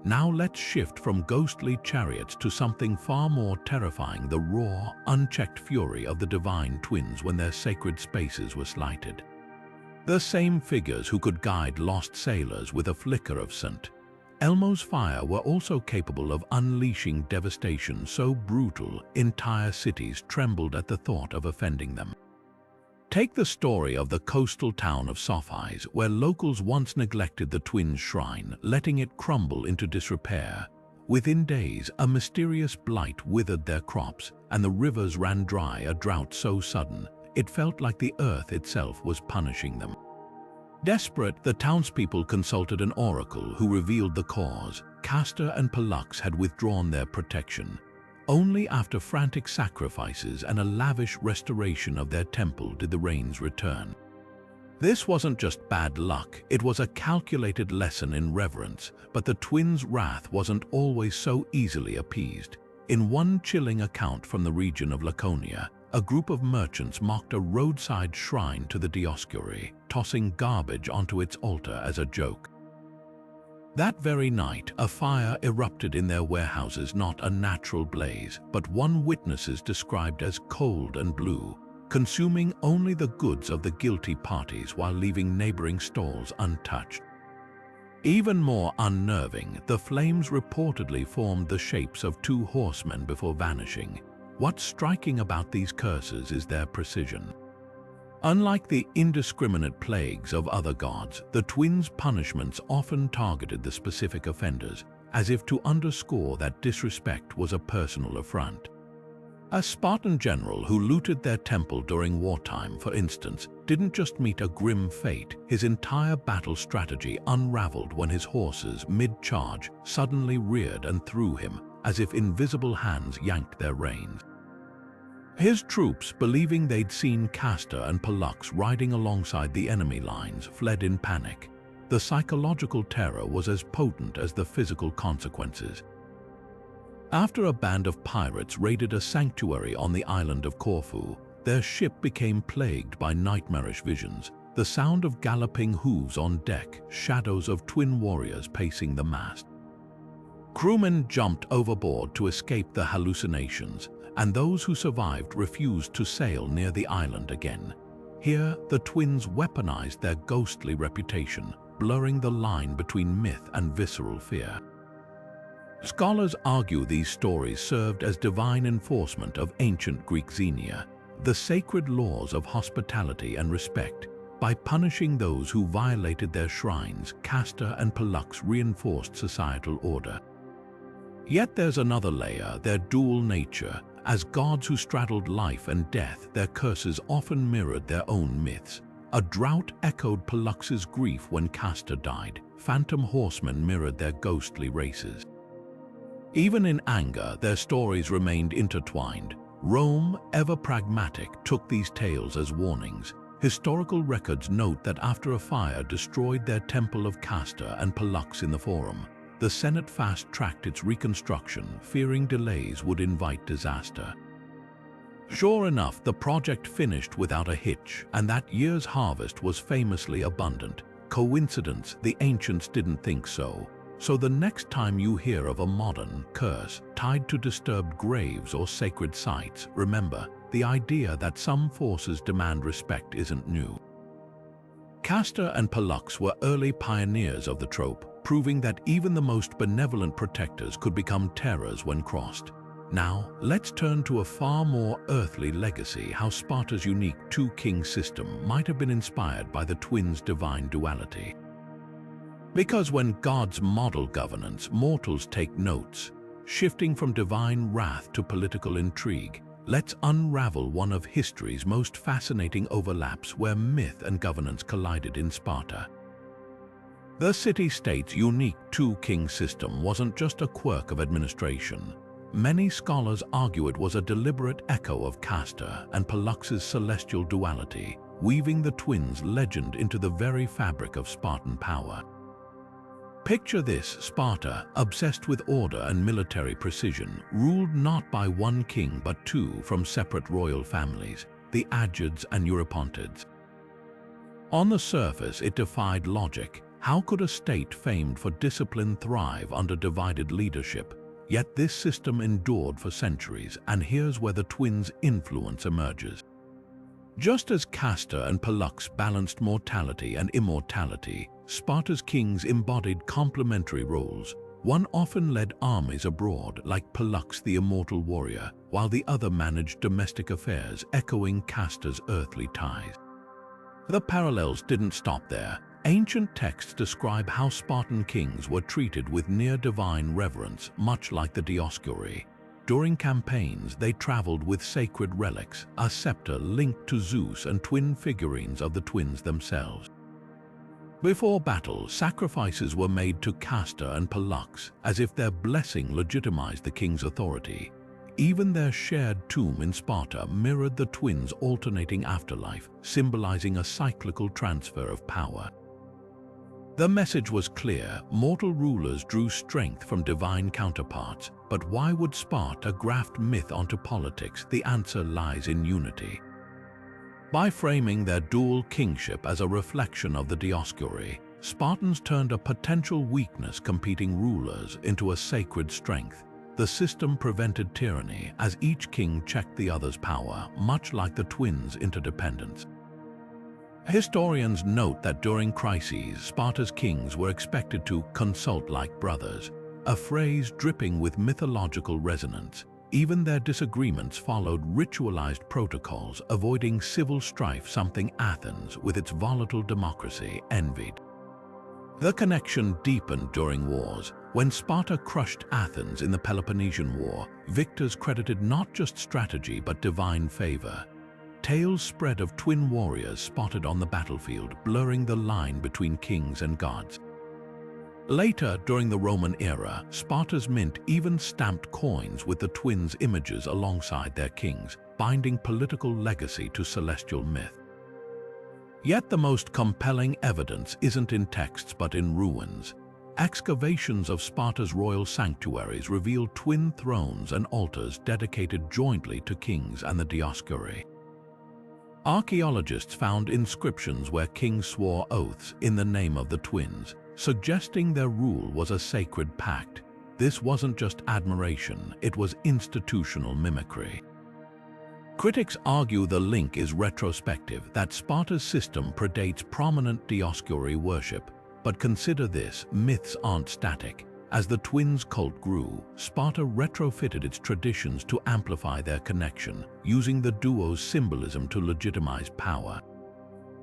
Now let's shift from ghostly chariots to something far more terrifying: the raw, unchecked fury of the divine twins when their sacred spaces were slighted. The same figures who could guide lost sailors with a flicker of St. Elmo's fire were also capable of unleashing devastation so brutal entire cities trembled at the thought of offending them. Take the story of the coastal town of Sophies, where locals once neglected the twins' shrine, letting it crumble into disrepair. Within days, a mysterious blight withered their crops, and the rivers ran dry, a drought so sudden, it felt like the earth itself was punishing them. Desperate, the townspeople consulted an oracle who revealed the cause. Castor and Pollux had withdrawn their protection. Only after frantic sacrifices and a lavish restoration of their temple did the rains return. This wasn't just bad luck, it was a calculated lesson in reverence, but the twins' wrath wasn't always so easily appeased. In one chilling account from the region of Laconia, a group of merchants mocked a roadside shrine to the Dioscuri, tossing garbage onto its altar as a joke. That very night, a fire erupted in their warehouses, not a natural blaze, but one witnesses described as cold and blue, consuming only the goods of the guilty parties while leaving neighboring stalls untouched. Even more unnerving, the flames reportedly formed the shapes of two horsemen before vanishing. What's striking about these curses is their precision. Unlike the indiscriminate plagues of other gods, the twins' punishments often targeted the specific offenders, as if to underscore that disrespect was a personal affront. A Spartan general who looted their temple during wartime, for instance, didn't just meet a grim fate, his entire battle strategy unraveled when his horses, mid-charge, suddenly reared and threw him, as if invisible hands yanked their reins. His troops, believing they'd seen Castor and Pollux riding alongside the enemy lines, fled in panic. The psychological terror was as potent as the physical consequences. After a band of pirates raided a sanctuary on the island of Corfu, their ship became plagued by nightmarish visions, the sound of galloping hooves on deck, shadows of twin warriors pacing the mast. Crewmen jumped overboard to escape the hallucinations, and those who survived refused to sail near the island again. Here, the twins weaponized their ghostly reputation, blurring the line between myth and visceral fear. Scholars argue these stories served as divine enforcement of ancient Greek xenia, the sacred laws of hospitality and respect. By punishing those who violated their shrines, Castor and Pollux reinforced societal order. Yet there's another layer, their dual nature. As gods who straddled life and death, their curses often mirrored their own myths. A drought echoed Pollux's grief when Castor died. Phantom horsemen mirrored their ghostly races. Even in anger, their stories remained intertwined. Rome, ever pragmatic, took these tales as warnings. Historical records note that after a fire destroyed their temple of Castor and Pollux in the Forum, the Senate fast-tracked its reconstruction, fearing delays would invite disaster. Sure enough, the project finished without a hitch, and that year's harvest was famously abundant. Coincidence? The ancients didn't think so. So the next time you hear of a modern curse tied to disturbed graves or sacred sites, remember, the idea that some forces demand respect isn't new. Castor and Pollux were early pioneers of the trope, proving that even the most benevolent protectors could become terrors when crossed. Now, let's turn to a far more earthly legacy: how Sparta's unique two-king system might have been inspired by the twins' divine duality. Because when gods model governance, mortals take notes. Shifting from divine wrath to political intrigue, let's unravel one of history's most fascinating overlaps where myth and governance collided in Sparta. The city-state's unique two-king system wasn't just a quirk of administration. Many scholars argue it was a deliberate echo of Castor and Pollux's celestial duality, weaving the twins' legend into the very fabric of Spartan power. Picture this: Sparta, obsessed with order and military precision, ruled not by one king but two from separate royal families, the Agids and Eurypontids. On the surface, it defied logic. How could a state famed for discipline thrive under divided leadership? Yet this system endured for centuries, and here's where the twins' influence emerges. Just as Castor and Pollux balanced mortality and immortality, Sparta's kings embodied complementary roles. One often led armies abroad, like Pollux the immortal warrior, while the other managed domestic affairs, echoing Castor's earthly ties. The parallels didn't stop there. Ancient texts describe how Spartan kings were treated with near-divine reverence, much like the Dioscuri. During campaigns, they traveled with sacred relics, a scepter linked to Zeus and twin figurines of the twins themselves. Before battle, sacrifices were made to Castor and Pollux, as if their blessing legitimized the king's authority. Even their shared tomb in Sparta mirrored the twins' alternating afterlife, symbolizing a cyclical transfer of power. The message was clear: mortal rulers drew strength from divine counterparts. But why would Sparta graft myth onto politics? The answer lies in unity. By framing their dual kingship as a reflection of the Dioscuri, Spartans turned a potential weakness, competing rulers, into a sacred strength. The system prevented tyranny, as each king checked the other's power, much like the twins' interdependence. Historians note that during crises, Sparta's kings were expected to consult like brothers, a phrase dripping with mythological resonance. Even their disagreements followed ritualized protocols, avoiding civil strife, something Athens, with its volatile democracy, envied. The connection deepened during wars. When Sparta crushed Athens in the Peloponnesian War, victors credited not just strategy but divine favor. Tales spread of twin warriors spotted on the battlefield, blurring the line between kings and gods. Later, during the Roman era, Sparta's mint even stamped coins with the twins' images alongside their kings, binding political legacy to celestial myth. Yet the most compelling evidence isn't in texts but in ruins. Excavations of Sparta's royal sanctuaries reveal twin thrones and altars dedicated jointly to kings and the Dioscuri. Archaeologists found inscriptions where kings swore oaths in the name of the twins, suggesting their rule was a sacred pact. This wasn't just admiration, it was institutional mimicry. Critics argue the link is retrospective, that Sparta's system predates prominent Dioscuri worship. But consider this: myths aren't static. As the twins' cult grew, Sparta retrofitted its traditions to amplify their connection, using the duo's symbolism to legitimize power.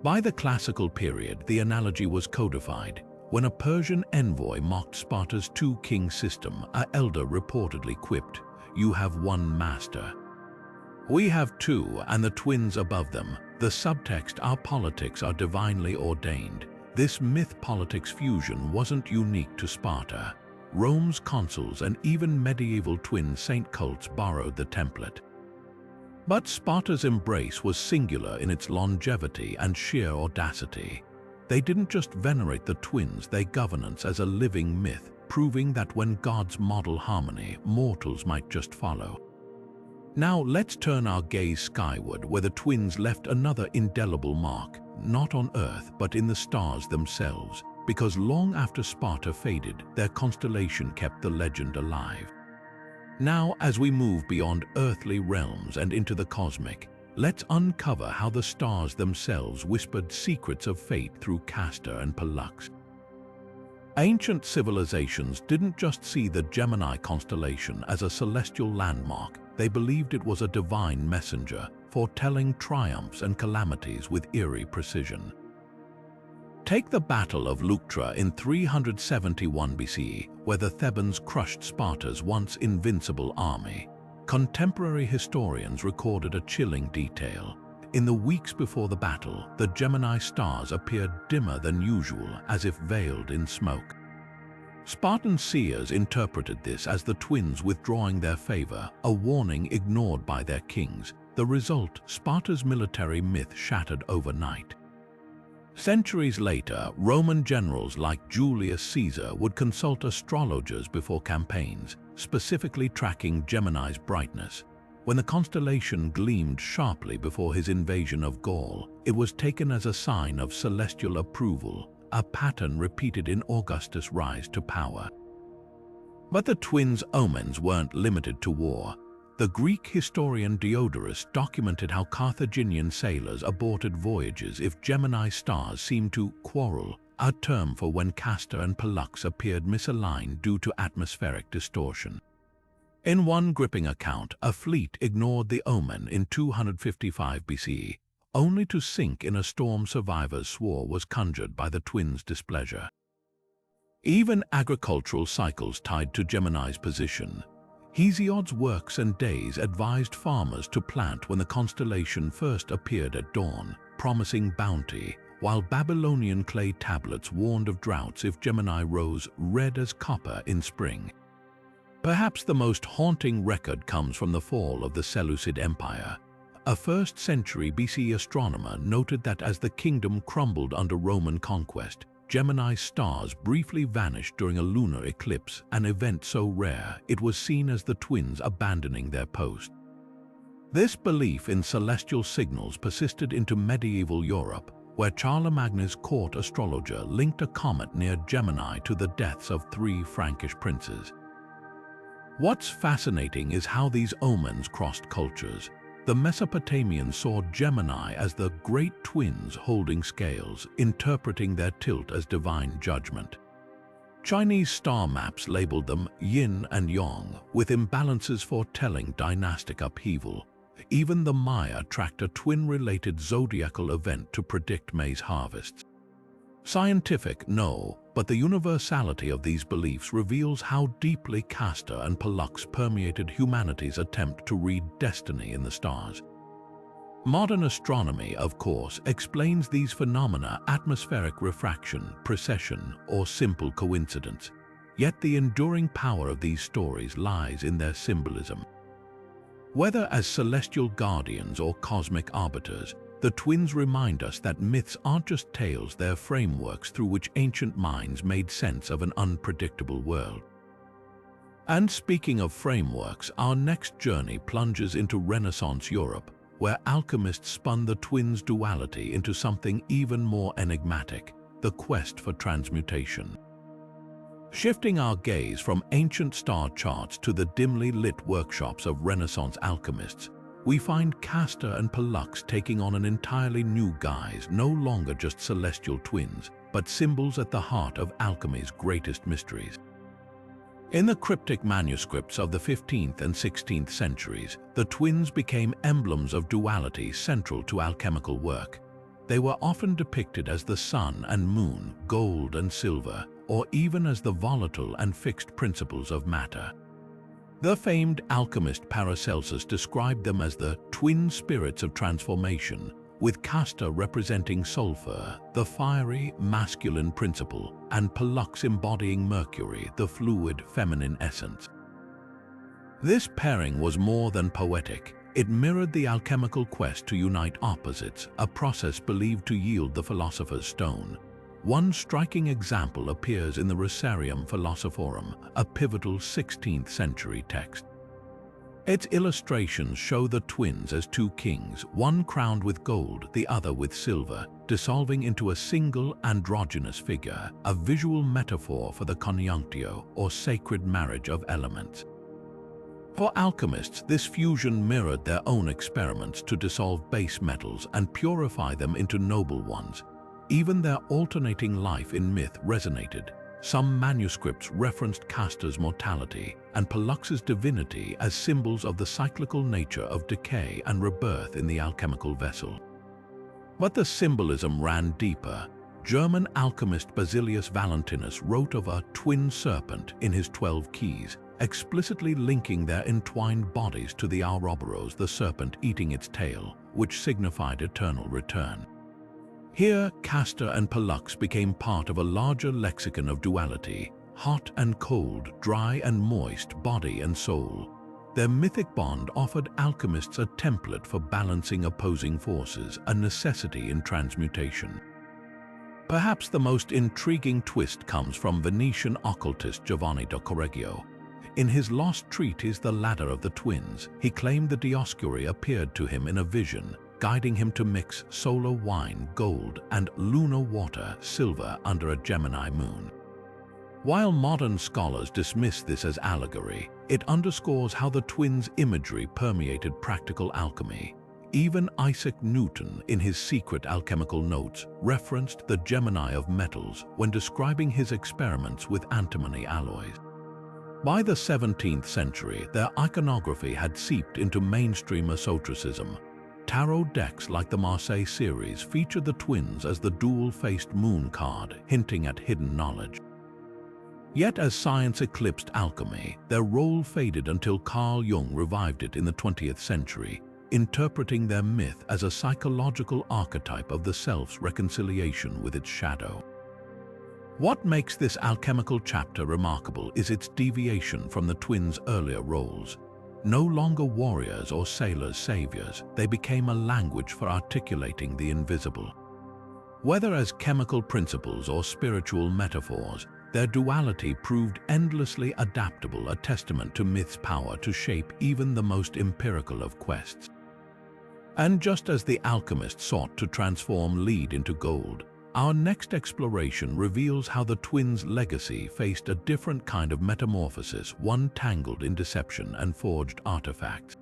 By the classical period, the analogy was codified. When a Persian envoy mocked Sparta's two-king system, an elder reportedly quipped, "You have one master. We have two, and the twins above them." The subtext: our politics are divinely ordained. This myth-politics fusion wasn't unique to Sparta. Rome's consuls and even medieval twin saint cults borrowed the template. But Sparta's embrace was singular in its longevity and sheer audacity. They didn't just venerate the twins, they governance as a living myth, proving that when gods model harmony, mortals might just follow. Now let's turn our gaze skyward, where the twins left another indelible mark, not on Earth but in the stars themselves. Because long after Sparta faded, their constellation kept the legend alive. Now, as we move beyond earthly realms and into the cosmic, let's uncover how the stars themselves whispered secrets of fate through Castor and Pollux. Ancient civilizations didn't just see the Gemini constellation as a celestial landmark, they believed it was a divine messenger, foretelling triumphs and calamities with eerie precision. Take the Battle of Leuctra in 371 BCE, where the Thebans crushed Sparta's once invincible army. Contemporary historians recorded a chilling detail. In the weeks before the battle, the Gemini stars appeared dimmer than usual, as if veiled in smoke. Spartan seers interpreted this as the twins withdrawing their favor, a warning ignored by their kings. The result, Sparta's military myth shattered overnight. Centuries later, Roman generals like Julius Caesar would consult astrologers before campaigns, specifically tracking Gemini's brightness. When the constellation gleamed sharply before his invasion of Gaul, it was taken as a sign of celestial approval, a pattern repeated in Augustus' rise to power. But the twins' omens weren't limited to war. The Greek historian Diodorus documented how Carthaginian sailors aborted voyages if Gemini stars seemed to quarrel, a term for when Castor and Pollux appeared misaligned due to atmospheric distortion. In one gripping account, a fleet ignored the omen in 255 BCE, only to sink in a storm survivors swore was conjured by the twins' displeasure. Even agricultural cycles tied to Gemini's position. Hesiod's works and days advised farmers to plant when the constellation first appeared at dawn, promising bounty, while Babylonian clay tablets warned of droughts if Gemini rose red as copper in spring. Perhaps the most haunting record comes from the fall of the Seleucid Empire. A 1st century BC astronomer noted that as the kingdom crumbled under Roman conquest, Gemini's stars briefly vanished during a lunar eclipse, an event so rare it was seen as the twins abandoning their post. This belief in celestial signals persisted into medieval Europe, where Charlemagne's court astrologer linked a comet near Gemini to the deaths of 3 Frankish princes. What's fascinating is how these omens crossed cultures. The Mesopotamians saw Gemini as the great twins holding scales, interpreting their tilt as divine judgment. Chinese star maps labeled them yin and yang, with imbalances foretelling dynastic upheaval. Even the Maya tracked a twin-related zodiacal event to predict maize harvests. Scientific, no, but the universality of these beliefs reveals how deeply Castor and Pollux permeated humanity's attempt to read destiny in the stars. Modern astronomy, of course, explains these phenomena: atmospheric refraction, precession, or simple coincidence. Yet the enduring power of these stories lies in their symbolism. Whether as celestial guardians or cosmic arbiters, the twins remind us that myths aren't just tales, they're frameworks through which ancient minds made sense of an unpredictable world. And speaking of frameworks, our next journey plunges into Renaissance Europe, where alchemists spun the twins' duality into something even more enigmatic: the quest for transmutation. Shifting our gaze from ancient star charts to the dimly lit workshops of Renaissance alchemists, we find Castor and Pollux taking on an entirely new guise, no longer just celestial twins, but symbols at the heart of alchemy's greatest mysteries. In the cryptic manuscripts of the 15th and 16th centuries, the twins became emblems of duality central to alchemical work. They were often depicted as the sun and moon, gold and silver, or even as the volatile and fixed principles of matter. The famed alchemist Paracelsus described them as the twin spirits of transformation, with Castor representing sulfur, the fiery, masculine principle, and Pollux embodying Mercury, the fluid, feminine essence. This pairing was more than poetic. It mirrored the alchemical quest to unite opposites, a process believed to yield the philosopher's stone. One striking example appears in the Rosarium Philosophorum, a pivotal 16th century text. Its illustrations show the twins as 2 kings, one crowned with gold, the other with silver, dissolving into a single androgynous figure, a visual metaphor for the conjunctio, or sacred marriage of elements. For alchemists, this fusion mirrored their own experiments to dissolve base metals and purify them into noble ones. Even their alternating life in myth resonated. Some manuscripts referenced Castor's mortality and Pollux's divinity as symbols of the cyclical nature of decay and rebirth in the alchemical vessel. But the symbolism ran deeper. German alchemist Basilius Valentinus wrote of a twin serpent in his 12 Keys, explicitly linking their entwined bodies to the Ouroboros, the serpent eating its tail, which signified eternal return. Here, Castor and Pollux became part of a larger lexicon of duality, hot and cold, dry and moist, body and soul. Their mythic bond offered alchemists a template for balancing opposing forces, a necessity in transmutation. Perhaps the most intriguing twist comes from Venetian occultist Giovanni da Correggio. In his lost treatise, The Ladder of the Twins, he claimed the Dioscuri appeared to him in a vision, guiding him to mix solar wine, gold, and lunar water, silver, under a Gemini moon. While modern scholars dismiss this as allegory, it underscores how the twins' imagery permeated practical alchemy. Even Isaac Newton, in his secret alchemical notes, referenced the Gemini of metals when describing his experiments with antimony alloys. By the 17th century, their iconography had seeped into mainstream esotericism. Tarot decks like the Marseille series featured the twins as the dual-faced moon card, hinting at hidden knowledge. Yet as science eclipsed alchemy, their role faded until Carl Jung revived it in the 20th century, interpreting their myth as a psychological archetype of the self's reconciliation with its shadow. What makes this alchemical chapter remarkable is its deviation from the twins' earlier roles. No longer warriors or sailors' saviors, they became a language for articulating the invisible. Whether as chemical principles or spiritual metaphors, their duality proved endlessly adaptable, a testament to myth's power to shape even the most empirical of quests. And just as the alchemist sought to transform lead into gold, our next exploration reveals how the twins' legacy faced a different kind of metamorphosis, one tangled in deception and forged artifacts.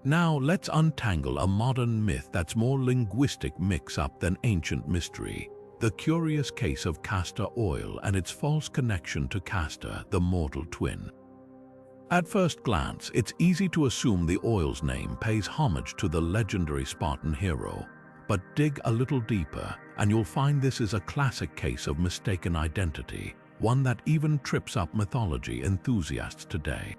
Now let's untangle a modern myth that's more linguistic mix-up than ancient mystery, the curious case of castor oil and its false connection to Castor, the mortal twin. At first glance, it's easy to assume the oil's name pays homage to the legendary Spartan hero, but dig a little deeper and you'll find this is a classic case of mistaken identity, one that even trips up mythology enthusiasts today.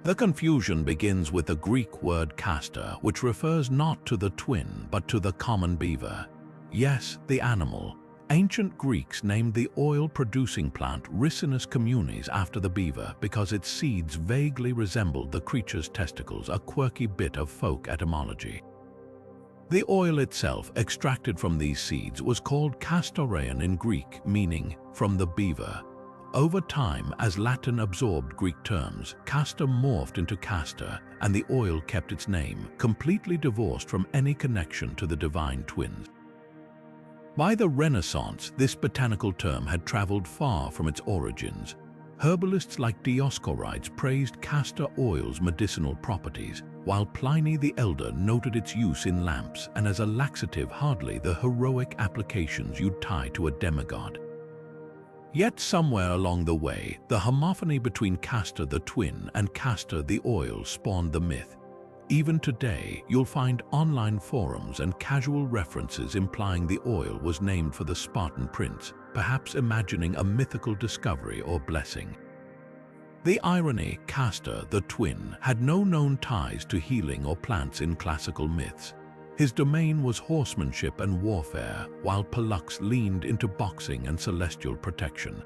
The confusion begins with the Greek word castor, which refers not to the twin but to the common beaver. Yes, the animal. Ancient Greeks named the oil-producing plant Ricinus communis after the beaver because its seeds vaguely resembled the creature's testicles, a quirky bit of folk etymology. The oil itself, extracted from these seeds, was called castoreon in Greek, meaning from the beaver. Over time, as Latin absorbed Greek terms, castor morphed into castor, and the oil kept its name, completely divorced from any connection to the divine twins. By the Renaissance, this botanical term had traveled far from its origins. Herbalists like Dioscorides praised castor oil's medicinal properties, while Pliny the Elder noted its use in lamps and as a laxative, hardly the heroic applications you'd tie to a demigod. Yet somewhere along the way, the homophony between Castor the twin and Castor the oil spawned the myth. Even today, you'll find online forums and casual references implying the oil was named for the Spartan prince, perhaps imagining a mythical discovery or blessing. The irony, Castor, the twin, had no known ties to healing or plants in classical myths. His domain was horsemanship and warfare, while Pollux leaned into boxing and celestial protection.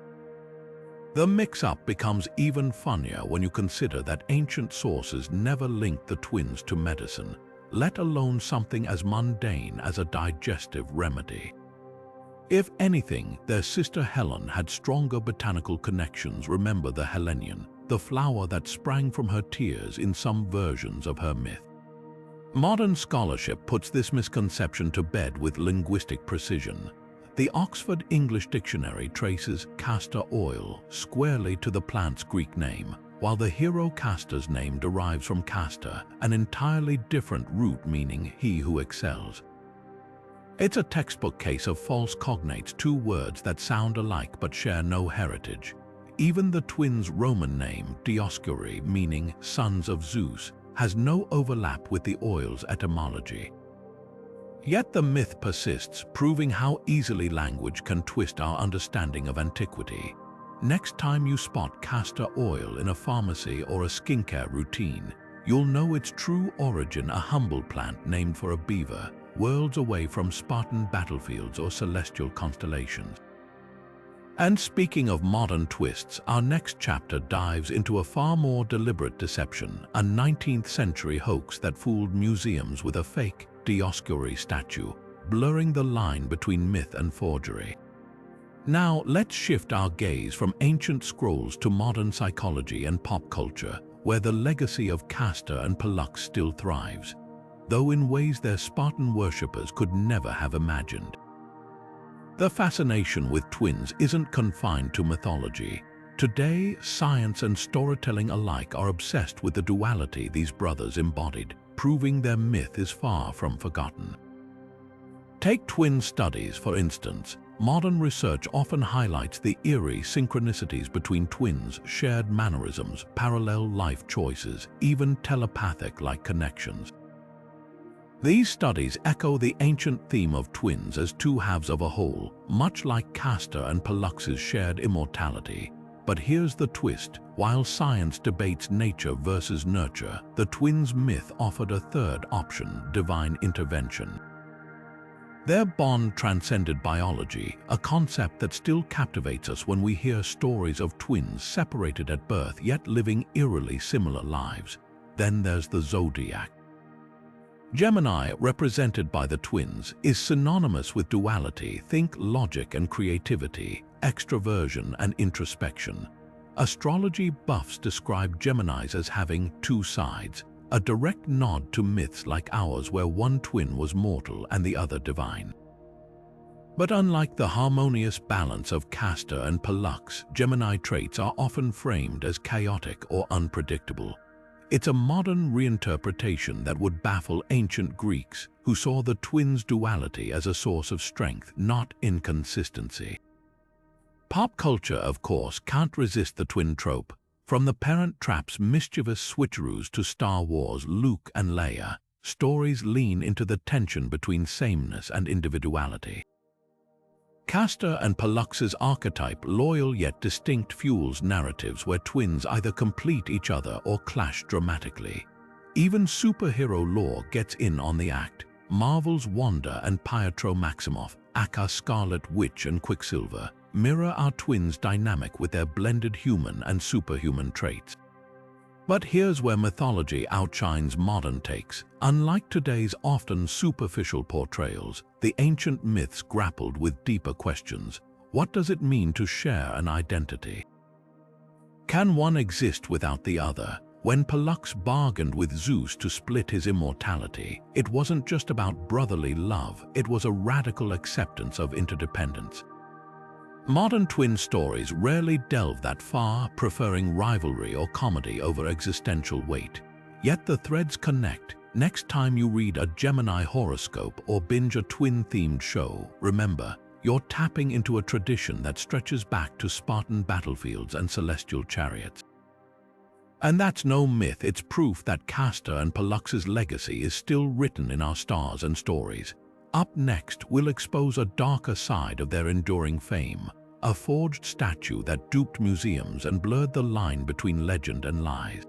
The mix-up becomes even funnier when you consider that ancient sources never linked the twins to medicine, let alone something as mundane as a digestive remedy. If anything, their sister Helen had stronger botanical connections. Remember the Helenion, the flower that sprang from her tears in some versions of her myth. Modern scholarship puts this misconception to bed with linguistic precision. The Oxford English Dictionary traces castor oil squarely to the plant's Greek name, while the hero Castor's name derives from Castor, an entirely different root meaning he who excels. It's a textbook case of false cognates, two words that sound alike but share no heritage. Even the twins' Roman name, Dioscuri, meaning sons of Zeus, has no overlap with the oil's etymology. Yet the myth persists, proving how easily language can twist our understanding of antiquity. Next time you spot castor oil in a pharmacy or a skincare routine, you'll know its true origin, a humble plant named for a beaver, worlds away from Spartan battlefields or celestial constellations. And speaking of modern twists, our next chapter dives into a far more deliberate deception, a 19th century hoax that fooled museums with a fake Dioscuri statue, blurring the line between myth and forgery. Now, let's shift our gaze from ancient scrolls to modern psychology and pop culture, where the legacy of Castor and Pollux still thrives, though in ways their Spartan worshippers could never have imagined. The fascination with twins isn't confined to mythology. Today, science and storytelling alike are obsessed with the duality these brothers embodied, proving their myth is far from forgotten. Take twin studies, for instance. Modern research often highlights the eerie synchronicities between twins, shared mannerisms, parallel life choices, even telepathic-like connections. These studies echo the ancient theme of twins as two halves of a whole, much like Castor and Pollux's shared immortality. But here's the twist: while science debates nature versus nurture, the twins' myth offered a third option: divine intervention. Their bond transcended biology, a concept that still captivates us when we hear stories of twins separated at birth yet living eerily similar lives. Then there's the zodiac. Gemini, represented by the twins, is synonymous with duality. Think logic and creativity, extroversion and introspection. Astrology buffs describe Geminis as having two sides, a direct nod to myths like ours where one twin was mortal and the other divine. But unlike the harmonious balance of Castor and Pollux, Gemini traits are often framed as chaotic or unpredictable. It's a modern reinterpretation that would baffle ancient Greeks, who saw the twins' duality as a source of strength, not inconsistency. Pop culture, of course, can't resist the twin trope. From The Parent Trap's mischievous switcheroos to Star Wars' Luke and Leia, stories lean into the tension between sameness and individuality. Castor and Pollux's archetype, loyal yet distinct, fuels narratives where twins either complete each other or clash dramatically. Even superhero lore gets in on the act. Marvel's Wanda and Pietro Maximoff, aka Scarlet Witch and Quicksilver, mirror our twins' dynamic with their blended human and superhuman traits. But here's where mythology outshines modern takes. Unlike today's often superficial portrayals, the ancient myths grappled with deeper questions. What does it mean to share an identity? Can one exist without the other? When Pollux bargained with Zeus to split his immortality, it wasn't just about brotherly love, it was a radical acceptance of interdependence. Modern twin stories rarely delve that far, preferring rivalry or comedy over existential weight. Yet the threads connect. Next time you read a Gemini horoscope or binge a twin-themed show, remember, you're tapping into a tradition that stretches back to Spartan battlefields and celestial chariots. And that's no myth, it's proof that Castor and Pollux's legacy is still written in our stars and stories. Up next, we'll expose a darker side of their enduring fame, a forged statue that duped museums and blurred the line between legend and lies.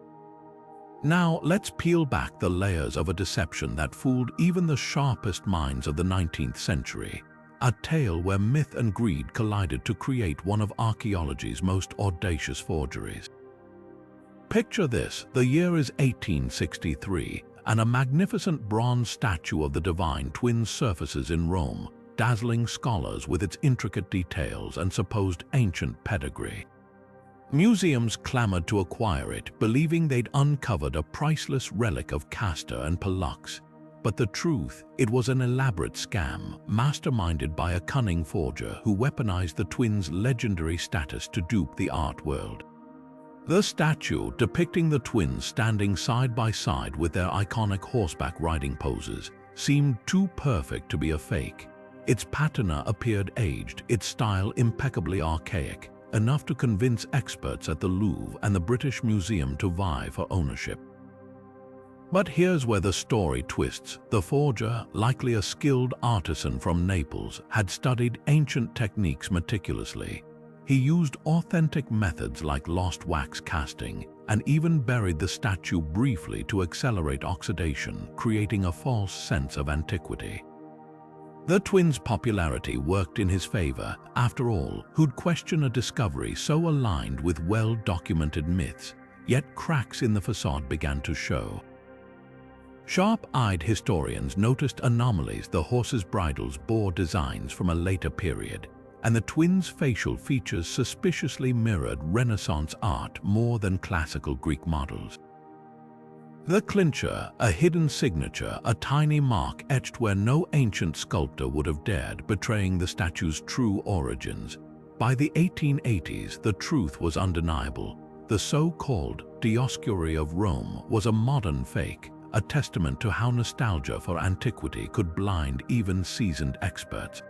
Now, let's peel back the layers of a deception that fooled even the sharpest minds of the 19th century, a tale where myth and greed collided to create one of archaeology's most audacious forgeries. Picture this: the year is 1863, and a magnificent bronze statue of the divine twins surfaces in Rome, dazzling scholars with its intricate details and supposed ancient pedigree. Museums clamored to acquire it, believing they'd uncovered a priceless relic of Castor and Pollux. But the truth, it was an elaborate scam, masterminded by a cunning forger who weaponized the twins' legendary status to dupe the art world. The statue depicting the twins standing side by side with their iconic horseback riding poses seemed too perfect to be a fake. Its patina appeared aged, its style impeccably archaic, enough to convince experts at the Louvre and the British Museum to vie for ownership. But here's where the story twists. The forger, likely a skilled artisan from Naples, had studied ancient techniques meticulously. He used authentic methods like lost wax casting and even buried the statue briefly to accelerate oxidation, creating a false sense of antiquity. The twins' popularity worked in his favor. After all, who'd question a discovery so aligned with well-documented myths? Yet cracks in the facade began to show. Sharp-eyed historians noticed anomalies. The horses' bridles bore designs from a later period, and the twins' facial features suspiciously mirrored Renaissance art more than classical Greek models. The clincher, a hidden signature, a tiny mark etched where no ancient sculptor would have dared, betraying the statue's true origins. By the 1880s, the truth was undeniable. The so-called Dioscuri of Rome was a modern fake, a testament to how nostalgia for antiquity could blind even seasoned experts.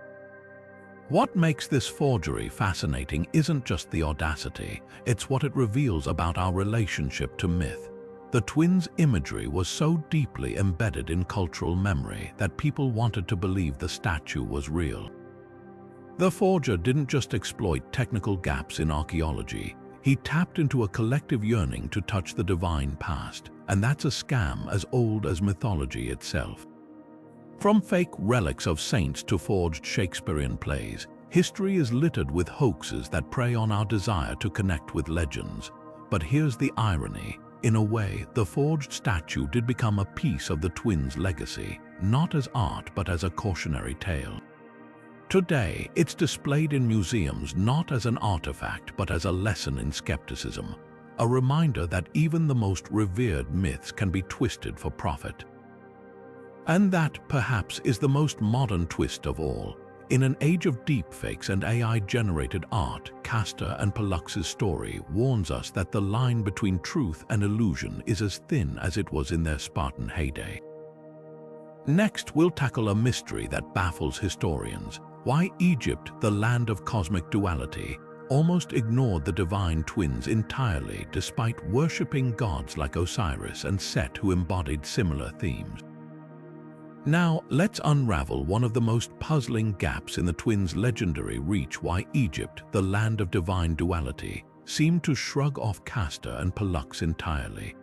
What makes this forgery fascinating isn't just the audacity, it's what it reveals about our relationship to myth. The twins' imagery was so deeply embedded in cultural memory that people wanted to believe the statue was real. The forger didn't just exploit technical gaps in archaeology, he tapped into a collective yearning to touch the divine past, and that's a scam as old as mythology itself. From fake relics of saints to forged Shakespearean plays, history is littered with hoaxes that prey on our desire to connect with legends. But here's the irony. In a way, the forged statue did become a piece of the twins' legacy, not as art but as a cautionary tale. Today, it's displayed in museums not as an artifact but as a lesson in skepticism, a reminder that even the most revered myths can be twisted for profit. And that, perhaps, is the most modern twist of all. In an age of deepfakes and AI-generated art, Castor and Pollux's story warns us that the line between truth and illusion is as thin as it was in their Spartan heyday. Next, we'll tackle a mystery that baffles historians: why Egypt, the land of cosmic duality, almost ignored the divine twins entirely despite worshipping gods like Osiris and Set who embodied similar themes. Now, let's unravel one of the most puzzling gaps in the twins' legendary reach: why Egypt, the land of divine duality, seemed to shrug off Castor and Pollux entirely.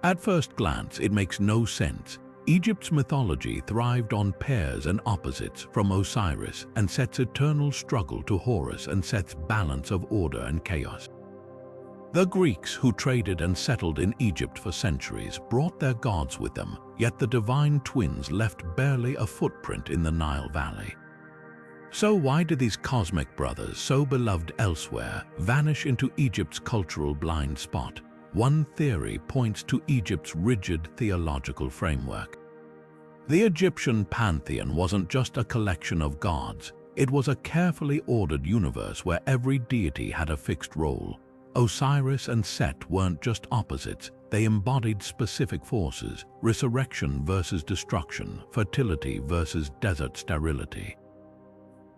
At first glance, it makes no sense. Egypt's mythology thrived on pairs and opposites, from Osiris and Set's eternal struggle to Horus and Seth's balance of order and chaos. The Greeks, who traded and settled in Egypt for centuries, brought their gods with them, yet the divine twins left barely a footprint in the Nile Valley. So why did these cosmic brothers, so beloved elsewhere, vanish into Egypt's cultural blind spot? One theory points to Egypt's rigid theological framework. The Egyptian pantheon wasn't just a collection of gods, it was a carefully ordered universe where every deity had a fixed role. Osiris and Set weren't just opposites, they embodied specific forces: resurrection versus destruction, fertility versus desert sterility.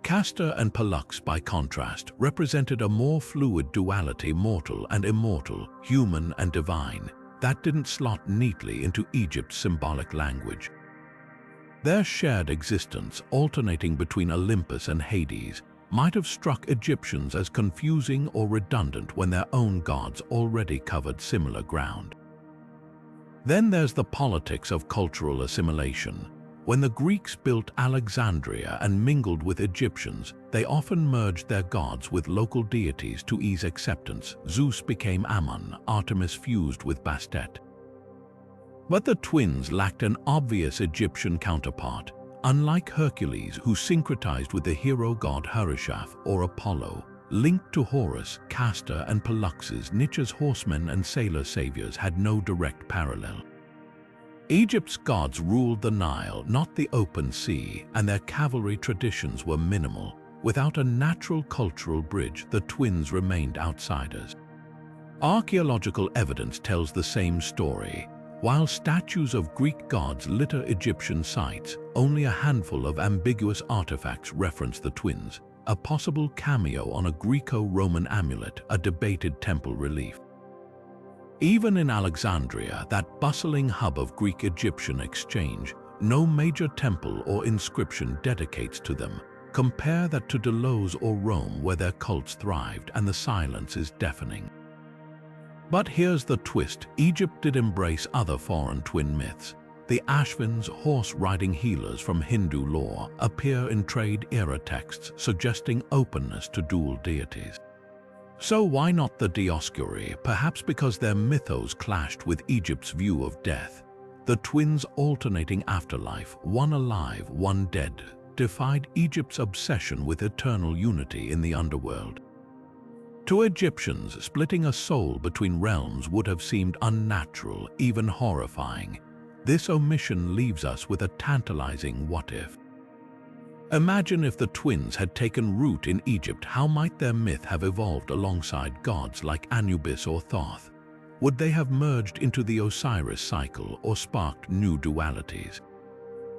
Castor and Pollux, by contrast, represented a more fluid duality: mortal and immortal, human and divine. That didn't slot neatly into Egypt's symbolic language. Their shared existence, alternating between Olympus and Hades, might have struck Egyptians as confusing or redundant when their own gods already covered similar ground. Then there's the politics of cultural assimilation. When the Greeks built Alexandria and mingled with Egyptians, they often merged their gods with local deities to ease acceptance. Zeus became Ammon, Artemis fused with Bastet. But the twins lacked an obvious Egyptian counterpart. Unlike Hercules, who syncretized with the hero god Harushaf, or Apollo, linked to Horus, Castor and Pollux's niche as horsemen and sailor saviors had no direct parallel. Egypt's gods ruled the Nile, not the open sea, and their cavalry traditions were minimal. Without a natural cultural bridge, the twins remained outsiders. Archaeological evidence tells the same story. While statues of Greek gods litter Egyptian sites, only a handful of ambiguous artifacts reference the twins, a possible cameo on a Greco-Roman amulet, a debated temple relief. Even in Alexandria, that bustling hub of Greek-Egyptian exchange, no major temple or inscription dedicates to them. Compare that to Delos or Rome, where their cults thrived and the silence is deafening. But here's the twist: Egypt did embrace other foreign twin myths. The Ashvins, horse-riding healers from Hindu lore, appear in trade-era texts suggesting openness to dual deities. So why not the Dioscuri? Perhaps because their mythos clashed with Egypt's view of death. The twins' alternating afterlife, one alive, one dead, defied Egypt's obsession with eternal unity in the underworld. To Egyptians, splitting a soul between realms would have seemed unnatural, even horrifying. This omission leaves us with a tantalizing what-if. Imagine if the twins had taken root in Egypt, how might their myth have evolved alongside gods like Anubis or Thoth? Would they have merged into the Osiris cycle or sparked new dualities?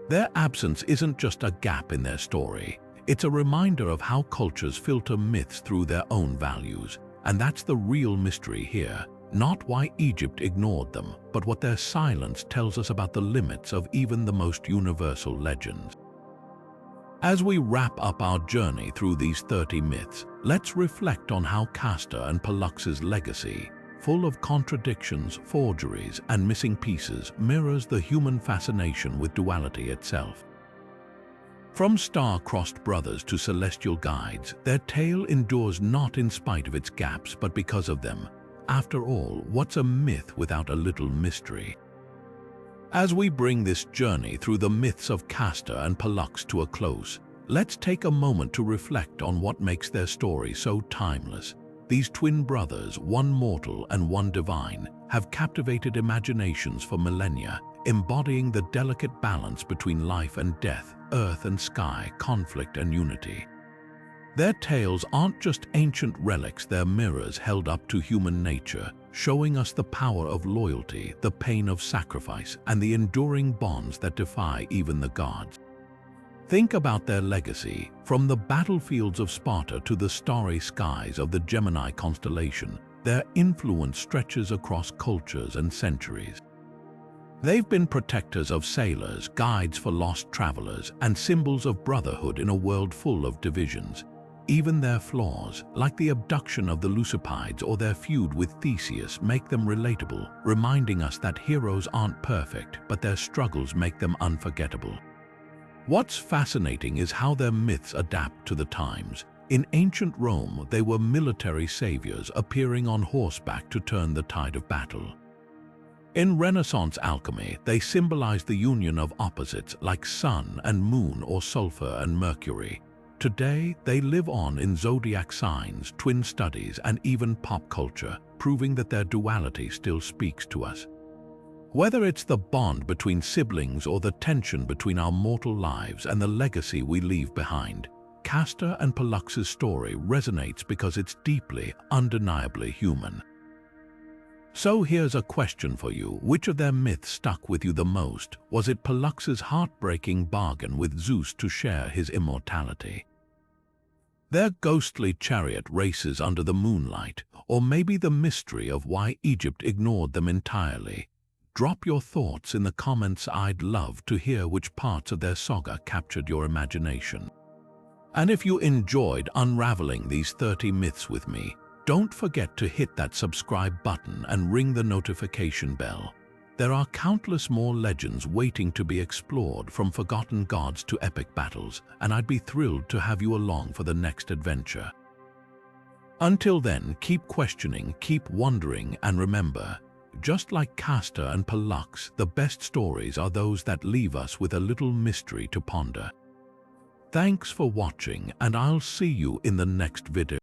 Their absence isn't just a gap in their story. It's a reminder of how cultures filter myths through their own values. And that's the real mystery here. Not why Egypt ignored them, but what their silence tells us about the limits of even the most universal legends. As we wrap up our journey through these 30 myths, let's reflect on how Castor and Pollux's legacy, full of contradictions, forgeries, and missing pieces, mirrors the human fascination with duality itself. From star-crossed brothers to celestial guides, their tale endures not in spite of its gaps, but because of them. After all, what's a myth without a little mystery? As we bring this journey through the myths of Castor and Pollux to a close, let's take a moment to reflect on what makes their story so timeless. These twin brothers, one mortal and one divine, have captivated imaginations for millennia, embodying the delicate balance between life and death, earth and sky, conflict and unity. Their tales aren't just ancient relics, they're mirrors held up to human nature, showing us the power of loyalty, the pain of sacrifice, and the enduring bonds that defy even the gods. Think about their legacy. From the battlefields of Sparta to the starry skies of the Gemini constellation, their influence stretches across cultures and centuries. They've been protectors of sailors, guides for lost travelers, and symbols of brotherhood in a world full of divisions. Even their flaws, like the abduction of the Leucipides or their feud with Theseus, make them relatable, reminding us that heroes aren't perfect, but their struggles make them unforgettable. What's fascinating is how their myths adapt to the times. In ancient Rome, they were military saviors appearing on horseback to turn the tide of battle. In Renaissance alchemy, they symbolized the union of opposites like sun and moon or sulfur and mercury. Today, they live on in zodiac signs, twin studies, and even pop culture, proving that their duality still speaks to us. Whether it's the bond between siblings or the tension between our mortal lives and the legacy we leave behind, Castor and Pollux's story resonates because it's deeply, undeniably human. So here's a question for you. Which of their myths stuck with you the most? Was it Pollux's heartbreaking bargain with Zeus to share his immortality? Their ghostly chariot races under the moonlight, or maybe the mystery of why Egypt ignored them entirely? Drop your thoughts in the comments. I'd love to hear which parts of their saga captured your imagination. And if you enjoyed unraveling these 30 myths with me, don't forget to hit that subscribe button and ring the notification bell. There are countless more legends waiting to be explored, from forgotten gods to epic battles, and I'd be thrilled to have you along for the next adventure. Until then, keep questioning, keep wondering, and remember, just like Castor and Pollux, the best stories are those that leave us with a little mystery to ponder. Thanks for watching, and I'll see you in the next video.